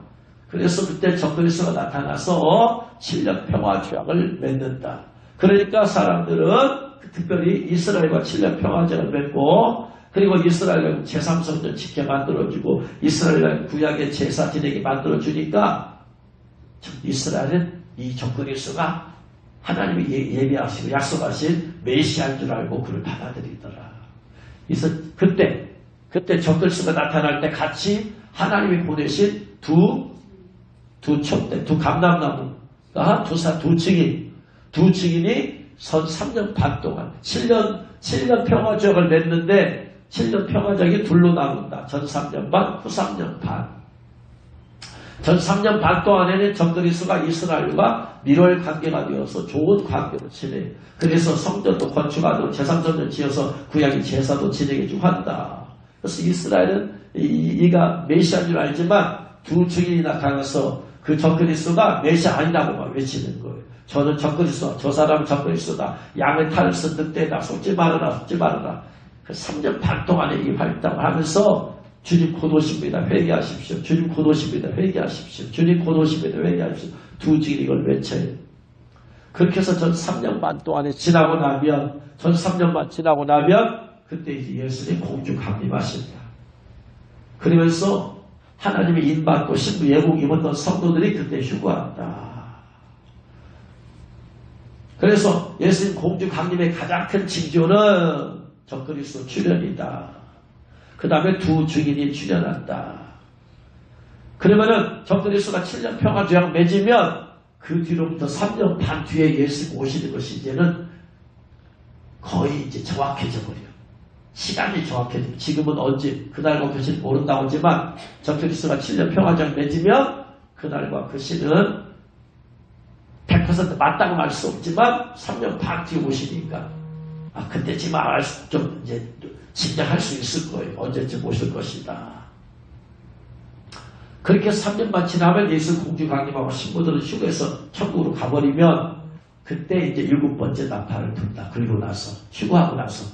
Speaker 1: 그래서 그때 적그리스도가 나타나서 7년 평화 조약을 맺는다. 그러니까 사람들은 특별히 이스라엘과 7년 평화 조약을 맺고, 그리고 이스라엘은 제3성전 지켜 만들어주고, 이스라엘은 구약의 제사 지내게 만들어주니까, 이스라엘은 이 적그리스도가 하나님이 예비하시고 약속하신 메시아인 줄 알고 그를 받아들이더라. 그래서 그때 적그리스도가 나타날 때 같이 하나님이 보내신 두 감람나무가 두 증인이 선 3년 반 동안 7년 평화조약을 맺는데 7년 평화조약이 둘로 나눈다. 전 3년 반, 후 3년 반. 전 3년 반 동안에는 적그리스도가 이스라엘과 밀월 관계가 되어서 좋은 관계로 지내요. 그래서 성전도 건축하고 제3성전 지어서 구약의 제사도 지내게 한다. 그래서 이스라엘은 이가 메시아인 줄 알지만 두 증인이 나타나서 그 적그리스도가 메시아 아니라고 막 외치는 거예요. 저는 적그리스도다. 저 사람은 적그리스도다. 양의 탈을 쓴 늑대다. 속지 말아라. 그 3년 반 동안에 이 활동을 하면서 주님 곧 오십니다. 회개하십시오. 주님 곧 오십니다. 회개하십시오. 주님 곧 오십니다. 회개하십시오. 두 증인이 이걸 외쳐요. 그렇게 해서 전 3년 반 동안에 지나고 나면 그때 이제 예수님 공주 강림하십니다. 그러면서 하나님의 인받고 신부 예복 입었던 성도들이 그때 휴거한다. 그래서 예수님 공주 강림의 가장 큰 징조는 적그리스도 출현이다. 그 다음에 두 증인이 출현한다. 그러면은 적그리스도가 7년 평화조약 맺으면 그 뒤로부터 3년 반 뒤에 예수가 오시는 것이 이제는 거의 이제 정확해져 버려요. 시간이 정확해져. 지금은 언제 그날과 그 시는 모른다고 하지만 적그리스도가 7년 평화조약 맺으면 그날과 그 시는 100% 맞다고 말 수 없지만 3년 반 뒤에 오시니까 그때쯤 좀 이제 짐작할 수 있을 거예요. 언제쯤 오실 것이다. 그렇게 3년 반 지나면 예수 공주 강림하고 신부들은 휴거해서 천국으로 가버리면 그때 이제 7번째 나팔을 둔다. 그리고 나서 휴거하고 나서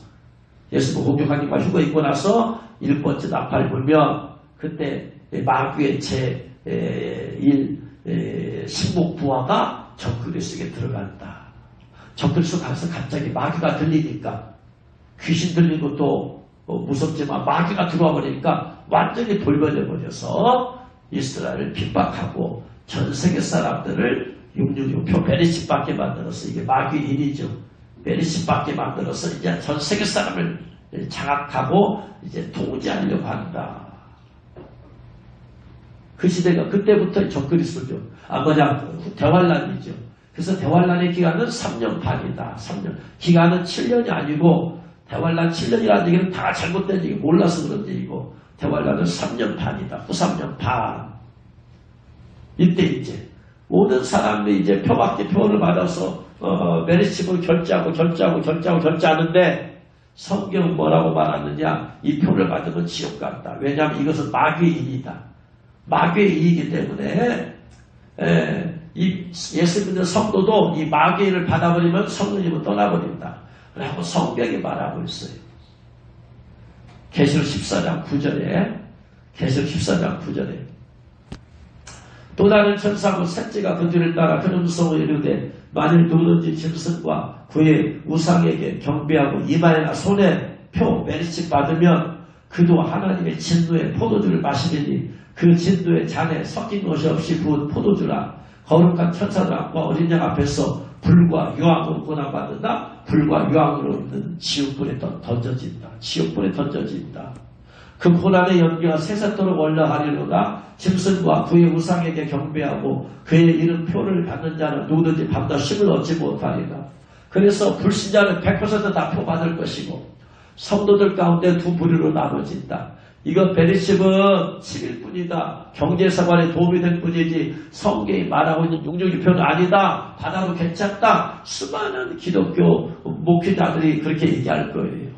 Speaker 1: 예수 공주 강림과 휴거 있고 나서 1번째 나팔을 불면 그때 마귀의 제1 신목 부하가 적그리스도에게 들어간다. 적그리스도 가서 갑자기 마귀가 들리니까 귀신 들린 것도 무섭지만 마귀가 들어와 버리니까 완전히 돌변해 버려서 이스라엘을 핍박하고 전 세계 사람들을 666표 베리십 받게 만들어서 이게 마귀인이죠. 베리십 받게 만들어서 이제 전 세계 사람을 장악하고 이제 통제하려고 한다. 그 시대가 그때부터 적그리스도죠. 대환란이죠. 그래서 대환란의 기간은 3년 반이다. 3년. 기간은 7년이 아니고 대환란 7년이라는 얘기는 다 잘못된 얘기 몰라서 그런 얘기고 대환란은 3년 반이다. 후 3년 반. 이때 이제 모든 사람들이 이제 표밖에 표를 받아서 메리칩을 결제하는데 성경은 뭐라고 말하느냐. 이 표를 받으면 지옥 간다. 왜냐하면 이것은 마귀의 인이다. 마귀의 인이기 때문에 예수 믿는 성도도 이 마귀의 인을 받아버리면 성령님은 떠나버린다. 라고 성경이 말하고 있어요. 계시록 14장 9절에 또 다른 천사고 셋째가 그 뒤를 따라 큰 음성을 이르되 만일 누구든지 짐승과 그의 우상에게 경배하고 이마에나 손에 표 메리칩 받으면 그도 하나님의 진노의 포도주를 마시리니 그 진노의 잔에 섞인 것이 없이 부은 포도주라. 거룩한 천사들 앞과 어린 양 앞에서 불과 유황으로 고난받는다. 불과 유황으로 있는 지옥불에 던져진다. 그 고난의 연기가 세세토록 올라가리로다. 짐승과 그의 우상에게 경배하고 그의 이름 표를 받는 자는 누구든지 밤낮 쉼을 얻지 못하리라. 그래서 불신자는 100% 다 표 받을 것이고 성도들 가운데 두 부류로 나눠진다. 이거 베리십은 10일뿐이다. 경제생활에 도움이 될 뿐이지 성경이 말하고 있는 육육유표는 아니다. 받아도 괜찮다. 수많은 기독교 목회자들이 그렇게 얘기할 거예요.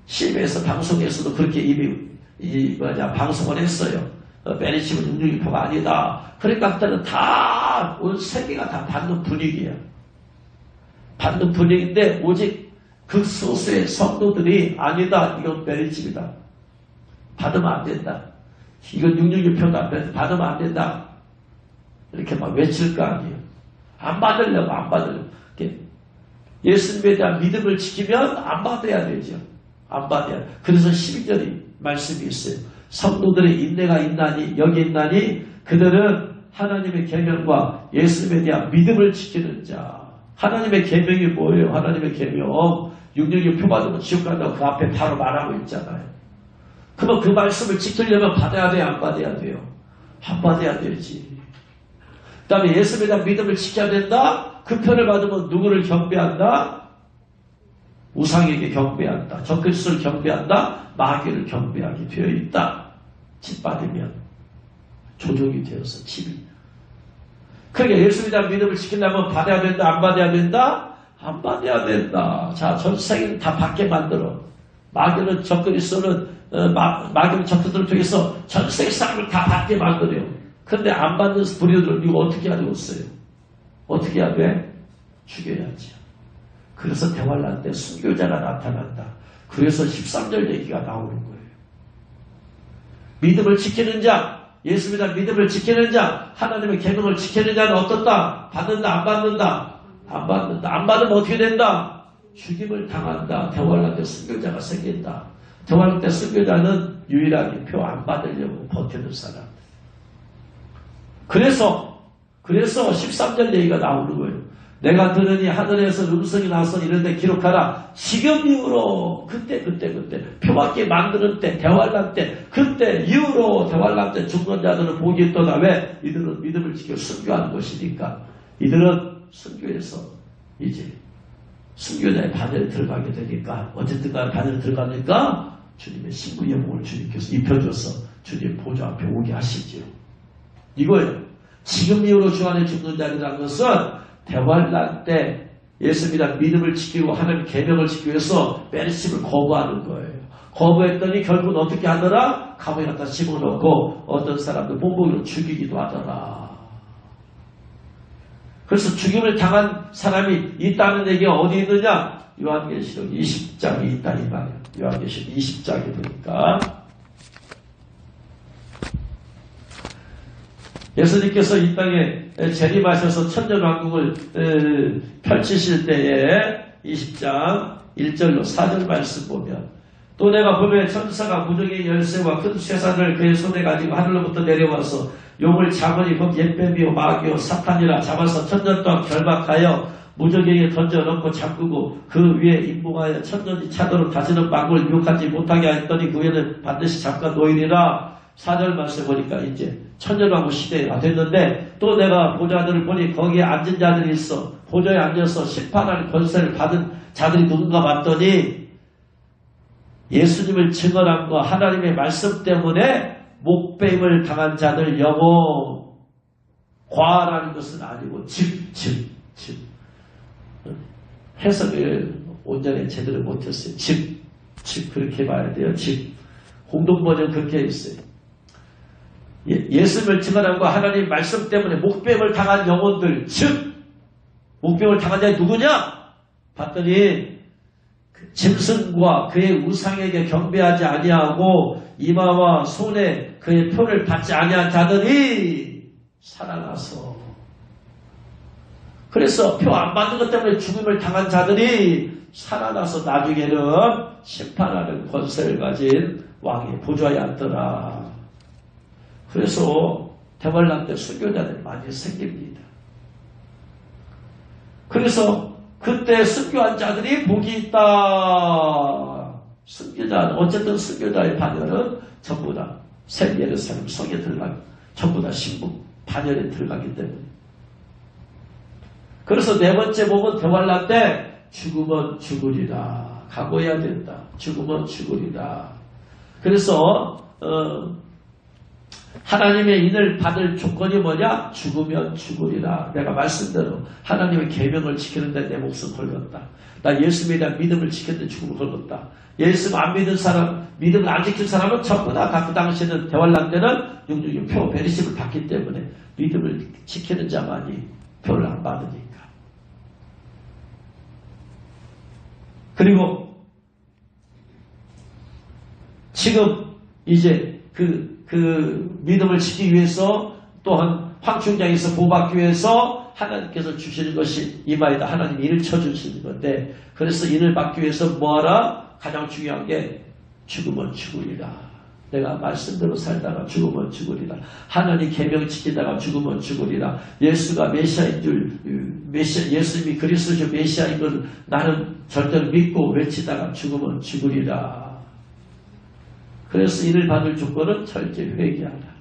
Speaker 1: CBS 방송에서도 그렇게 이미 방송을 했어요. 베리십은 육육유표가 아니다. 그러니까 그때는 다 온 세계가 다 받는 분위기야. 받는 분위기인데 오직 그 소수의 성도들이 아니다. 이건 베리십이다. 받으면 안 된다. 이건 육육유표다. 받으면 안 된다. 이렇게 막 외칠 거 아니에요. 안 받으려고, 안 받으려고. 예수님에 대한 믿음을 지키면 안 받아야 되죠. 안 받아야 돼. 그래서 12절이 말씀이 있어요. 성도들의 인내가 있나니, 여기 있나니, 그들은 하나님의 계명과 예수님에 대한 믿음을 지키는 자. 하나님의 계명이 뭐예요? 하나님의 계명. 육육유표 받으면 지옥 간다고 그 앞에 바로 말하고 있잖아요. 그러면 그 말씀을 지키려면 받아야 돼요? 안 받아야 돼요? 안 받아야 되지. 그 다음에 예수님에 대한 믿음을 지켜야 된다? 그 편을 받으면 누구를 경배한다? 우상에게 경배한다. 적그리스도를 경배한다? 마귀를 경배하게 되어 있다. 집 받으면 조종이 되어서 집이. 그러니까 예수님에 대한 믿음을 지키려면 받아야 된다? 안 받아야 된다? 안 받아야 된다. 자, 전 세계를 다 받게 만들어. 마귀는 적그리스도는 마귀는 적그리스도를 통해서 전 세계 사람을 다 받게 만들어요. 그런데 안 받는 불효들은 이거 어떻게 하려고 했어요? 어떻게 해야 돼? 죽여야지. 그래서 대환란 때 순교자가 나타난다. 그래서 13절 얘기가 나오는 거예요. 믿음을 지키는 자, 예수님이란 믿음을 지키는 자, 하나님의 계명을 지키는 자는 어떻다? 받는다, 안 받는다? 안 받는다. 안 받으면 어떻게 된다? 죽임을 당한다. 대환란 때 순교자가 생긴다. 대환란 때 순교자는 유일하게 표 안 받으려고 버티는 사람. 그래서 13절 얘기가 나오는 거예요. 내가 들으니 하늘에서 음성이 나서 이런데 기록하라. 지금 이후로 그때 표밖에 만드는 때 대환란 때 그때 이후로 대환란 때 죽는 자들은 복이 있도다. 왜? 이들은 믿음을 지켜 순교하는 것이니까. 이들은 순교해서 이제 순교자의 반열에 들어가게 되니까 어쨌든 간에 반열에 들어가니까 주님의 신부 영웅을 주님께서 입혀줘서 주님 보좌 앞에 오게 하시죠. 이거예요. 지금 이후로 주 안에 죽는 자들이라는 것은 대환란 때 예수님이란 믿음을 지키고 하나님의 계명을 지키기 위해서 베리십을 거부하는 거예요. 거부했더니 결국은 어떻게 하더라? 감옥에 갖다 집어넣고 어떤 사람들 본보기로 죽이기도 하더라. 그래서 죽임을 당한 사람이 있다는 얘기가 어디 있느냐? 요한계시록 20장에 있다 이 말이에요. 요한계시록 20장에 보니까 예수님께서 이 땅에 재림하셔서 천년왕국을 펼치실 때에 20장 1절로 4절 말씀 보면 또 내가 보면 천사가 무적의 열쇠와 큰 쇠사를 그의 손에 가지고 하늘로부터 내려와서 용을 잡으니 곧 옛뱀이요 마귀요 사탄이라 잡아서 천년 동안 결박하여 무적에게 던져놓고 잠그고 그 위에 임봉하여 천년이 차도록 다시는 망국을 유혹하지 못하게 했더니 그 위에는 반드시 잠깐 놓이리라. 4절 말씀 보니까 이제 천년왕국 시대가 됐는데 또 내가 보좌들을 보니 거기에 앉은 자들이 있어. 보좌에 앉아서 심판하는 권세를 받은 자들이 누군가 봤더니 예수님을 증언함과 하나님의 말씀 때문에 목배임을 당한 자들 영혼. 과라는 것은 아니고 집. 해석을 온전히 제대로 못했어요. 집 그렇게 봐야 돼요. 집. 공동번역 그렇게 있어요. 예수님을 증언함과 하나님 말씀 때문에 목배임을 당한 영혼들, 즉 목배임을 당한 자가 누구냐? 봤더니 짐승과 그의 우상에게 경배하지 아니하고 이마와 손에 그의 표를 받지 아니한 자들이 살아나서, 그래서 표 안 받는 것 때문에 죽음을 당한 자들이 살아나서 나중에는 심판하는 권세를 가진 왕의 보좌에 앉더라. 그래서 대환란 때 순교자들이 많이 생깁니다. 그래서 그때 순교한 자들이 복이 있다. 순교자는 어쨌든 순교자의 반열은 전부 다 새 예루살렘 성에 들어가고 전부 다 신부 반열에 들어가기 때문에. 그래서 네 번째 복은 대환란 때 죽으면 죽으리라. 각오해야 된다. 죽으면 죽으리라. 그래서 하나님의 인을 받을 조건이 뭐냐? 죽으면 죽으리라. 내가 말씀대로 하나님의 계명을 지키는데 내 목숨 걸었다. 나 예수에 대한 믿음을 지켰는데 죽음을 걸었다. 예수 안 믿은 사람, 믿음을 안 지킨 사람은 전부 다 그 당시에는 대환란 때는 영주의 표 베리십을 받기 때문에 믿음을 지키는 자만이 표를 안 받으니까. 그리고 지금 이제 그 믿음을 지키기 위해서 또한 황충장에서 보호받기 위해서 하나님께서 주시는 것이 이마에다 하나님이 인을 쳐주시는 건데, 그래서 인을 받기 위해서 뭐하라? 가장 중요한 게 죽으면 죽으리라. 내가 말씀대로 살다가 죽으면 죽으리라. 하나님 계명 지키다가 죽으면 죽으리라. 예수가 메시아인 줄, 예수님이 그리스도죠 메시아인 걸 나는 절대로 믿고 외치다가 죽으면 죽으리라. 그래서 이를 받을 조건은 철저히 회개하라.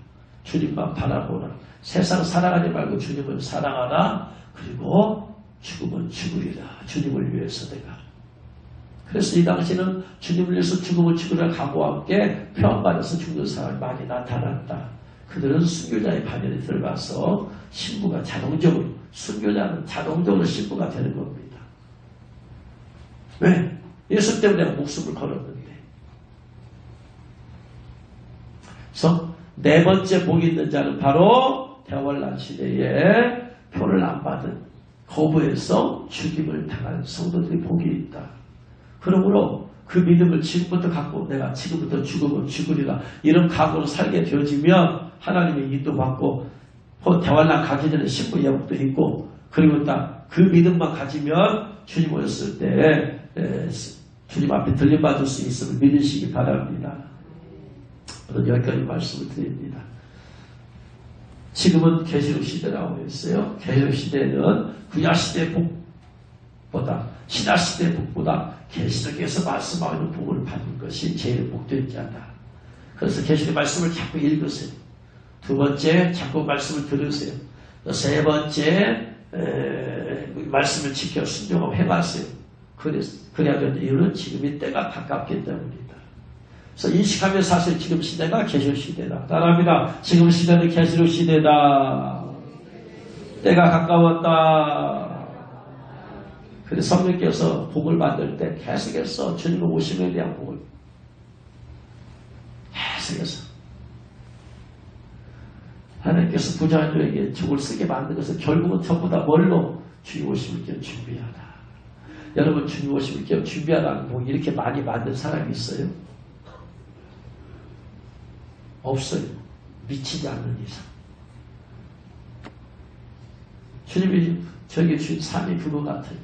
Speaker 1: 주님만 바라보라. 세상 사랑하지 말고 주님을 사랑하라. 그리고 죽으면 죽으리라. 주님을 위해서 내가. 그래서 이 당시는 주님을 위해서 죽으면 죽으리라 각오와 함께 표현받아서 죽는 사람이 많이 나타났다. 그들은 순교자의 반열에 들어가서 신부가 자동적으로, 순교자는 자동적으로 신부가 되는 겁니다. 왜? 예수 때문에 내가 목숨을 걸었는데. 그래서 네 번째 복이 있는 자는 바로 대환란 시대에 표를 안 받은 거부해서 죽임을 당한 성도들이 복이 있다. 그러므로 그 믿음을 지금부터 갖고 내가 지금부터 죽으면 죽으리라 이런 각오로 살게 되어지면 하나님의 인도받고 대환란 가기 전에 신부 예복도 있고, 그리고 딱 그 믿음만 가지면 주님 오셨을 때 주님 앞에 들림받을 수 있음을 믿으시기 바랍니다. 여기까지 말씀을 드립니다. 지금은 계시록 시대라고 했어요. 계시록 시대는 구약 시대의 복보다, 신약 시대의 복보다 계시록에서 말씀하는 복을 받는 것이 제일 복된 자다. 그래서 계시록 말씀을 자꾸 읽으세요. 두 번째, 자꾸 말씀을 들으세요. 세 번째, 말씀을 지켜 순종하고 행하세요. 그래야 되는 이유는 지금이 때가 가깝기 때문이다. 그래서 인식하면 사실 지금 시대가 계시록 시대다. 따라합니다. 지금 시대는 계시록 시대다. 때가 가까웠다. 그래서 성령께서 복을 만들 때 계속해서 주님의 오심에 대한 복을 계속해서 하나님께서 부자들에게 죽을 쓰게 만든 것은 결국은 전부 다 뭘로? 주님 오심을 깨어 준비하라. 여러분, 주님 오심을 깨어 준비하라는 복 이렇게 많이 만든 사람이 있어요? 없어요. 미치지 않는 이상. 주님이 저에게 주신 삶이 그거 같아요.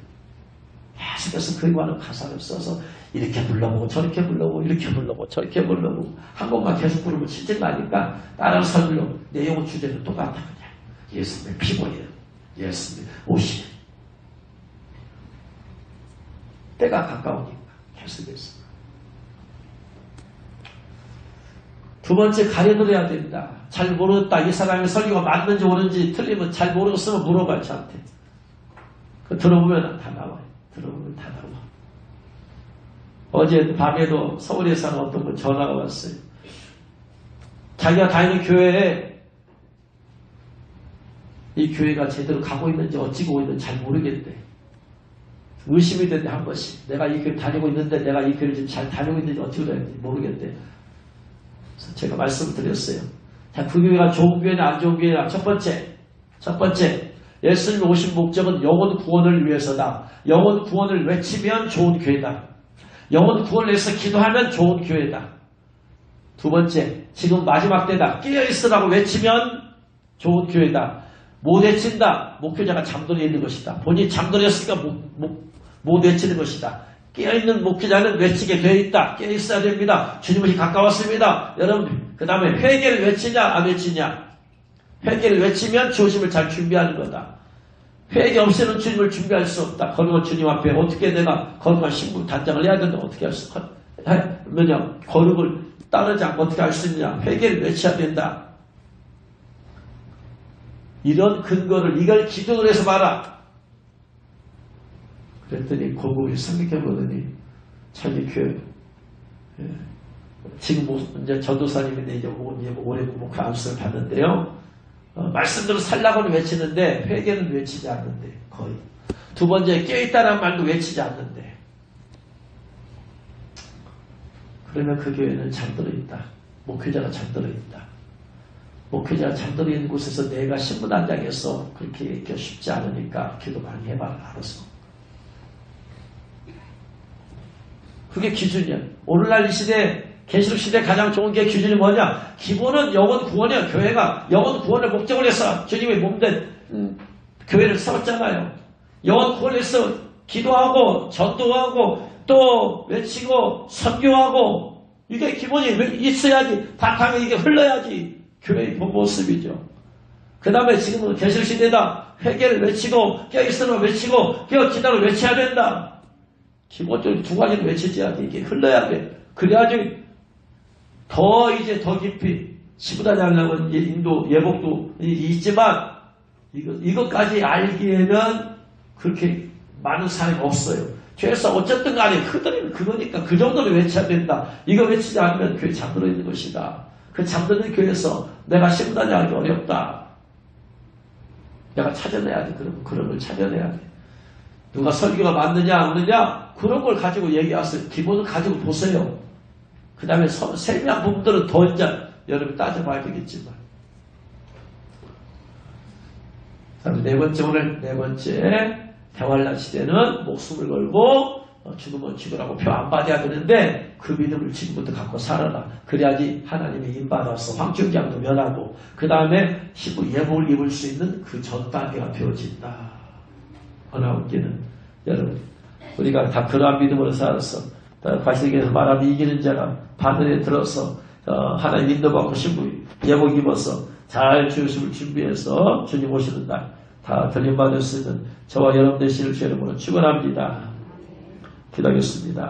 Speaker 1: 계속해서 그에 관한 가사를 써서 이렇게 불러보고 저렇게 불러보고 이렇게 불러보고 저렇게 불러보고 한 곡만 계속 부르면 진짜 나니까 다른 설교 내용은 주제는 똑같아. 그냥 예수님의 피곤이에요. 예수님의 오시. 때가 가까우니까 계속해서. 두 번째, 가려들어야 됩니다. 잘 모르겠다. 이 사람의 설교가 맞는지 옳은지 틀리면 잘 모르겠으면 물어봐요. 저한테. 들어보면 다 나와요. 들어보면 다 나와. 어제 밤에도 서울에 사는 어떤 분 전화가 왔어요. 자기가 다니는 교회에 이 교회가 제대로 가고 있는지 어찌고 있는지 잘 모르겠대. 의심이 된대 한 번씩. 내가 이 교회 다니고 있는데 내가 이 교회를 지금 잘 다니고 있는지 어찌고 다니는지 모르겠대. 그래서 제가 말씀을 드렸어요. 자, 그 교회가 좋은 교회냐 안 좋은 교회냐. 첫 번째 예수님이 오신 목적은 영혼 구원을 위해서다. 영혼 구원을 외치면 좋은 교회다. 영혼 구원을 위해서 기도하면 좋은 교회다. 두 번째, 지금 마지막 때다. 깨어있으라고 외치면 좋은 교회다. 못 외친다. 목회자가 잠들어 있는 것이다. 본인이 잠들었으니까 못 외치는 것이다. 깨어있는 목회자는 외치게 되어 있다. 깨어있어야 됩니다. 주님이 가까웠습니다. 여러분, 그 다음에 회개를 외치냐 안 외치냐. 회개를 외치면 주님을 잘 준비하는 거다. 회개 없이는 주님을 준비할 수 없다. 거룩한 주님 앞에 어떻게 내가 거룩한 신분 단장을 해야 된다. 어떻게 할 수 뭐냐, 거룩을 따르지 않고 어떻게 할 수 있느냐. 회개를 외쳐야 된다. 이런 근거를 이걸 기준으로 해서 봐라. 그랬더니 고국이 생각해보더니 자기 교회 지금 이제 전도사님인데 이제 올해 목회 안수를 받는데요. 말씀대로 살라고는 외치는데 회개는 외치지 않는데 거의. 두 번째 깨어있다라는 말도 외치지 않는데. 그러면 그 교회는 잠들어 있다. 목회자가 잠들어 있다. 목회자가 잠들어 있는 곳에서 내가 신문단장에서 그렇게 얘기하기 쉽지 않으니까 기도 많이 해봐라 알아서. 그게 기준이야. 오늘날 이 시대 계시록 시대 가장 좋은 게 기준이 뭐냐? 기본은 영혼 구원이야. 교회가 영혼 구원을 목적으로 해서 주님의 몸된 교회를 세웠잖아요. 영혼 구원을 해서 기도하고 전도하고 또 외치고 선교하고 이게 기본이 있어야지. 바탕에 이게 흘러야지 교회의 본 모습이죠. 그 다음에 지금은 계시록 시대다. 회개를 외치고 깨어있으면 외치고 깨어기다를 외쳐야 된다. 기본적으로 두 가지를 외치지야지 이게 흘러야 돼. 그래야지 더 깊이 시부단이 하려면 인도 예복도 있지만 이것까지 알기에는 그렇게 많은 사람이 없어요. 죄에서 어쨌든 간에 흐드리는 그거니까 그 정도는 외쳐야 된다. 이거 외치지 않으면 교회 잠들어 있는 것이다. 그 잠드는 교회에서 내가 시부단이 하기 어렵다. 내가 찾아내야 돼. 그런 걸 찾아내야 돼. 누가 설교가 맞느냐 없느냐 그런 걸 가지고 얘기하세요. 기본을 가지고 보세요. 그 다음에 세밀한 부분들은 더 이제 여러분 따져봐야 되겠지만. 오늘 네 번째 대환란 시대는 목숨을 걸고 죽으면 죽으라고 표 안 받아야 되는데 그 믿음을 지금부터 갖고 살아라. 그래야지 하나님이 인받아서 황충장도 면하고 그 다음에 예복을 입을 수 있는 그 전 단계가 되어진다. 하나님께는 여러분 우리가 다 그러한 믿음으로 살아서 과실에서 말하면 이기는 자가 바늘에 들어서 하나님 인도받고 신부 예복 입어서 잘 주심을 준비해서 주님 오시는 날 다 들림받을 수 있는 저와 여러분 되시를 주의 이름으로 축원합니다. 기도하겠습니다.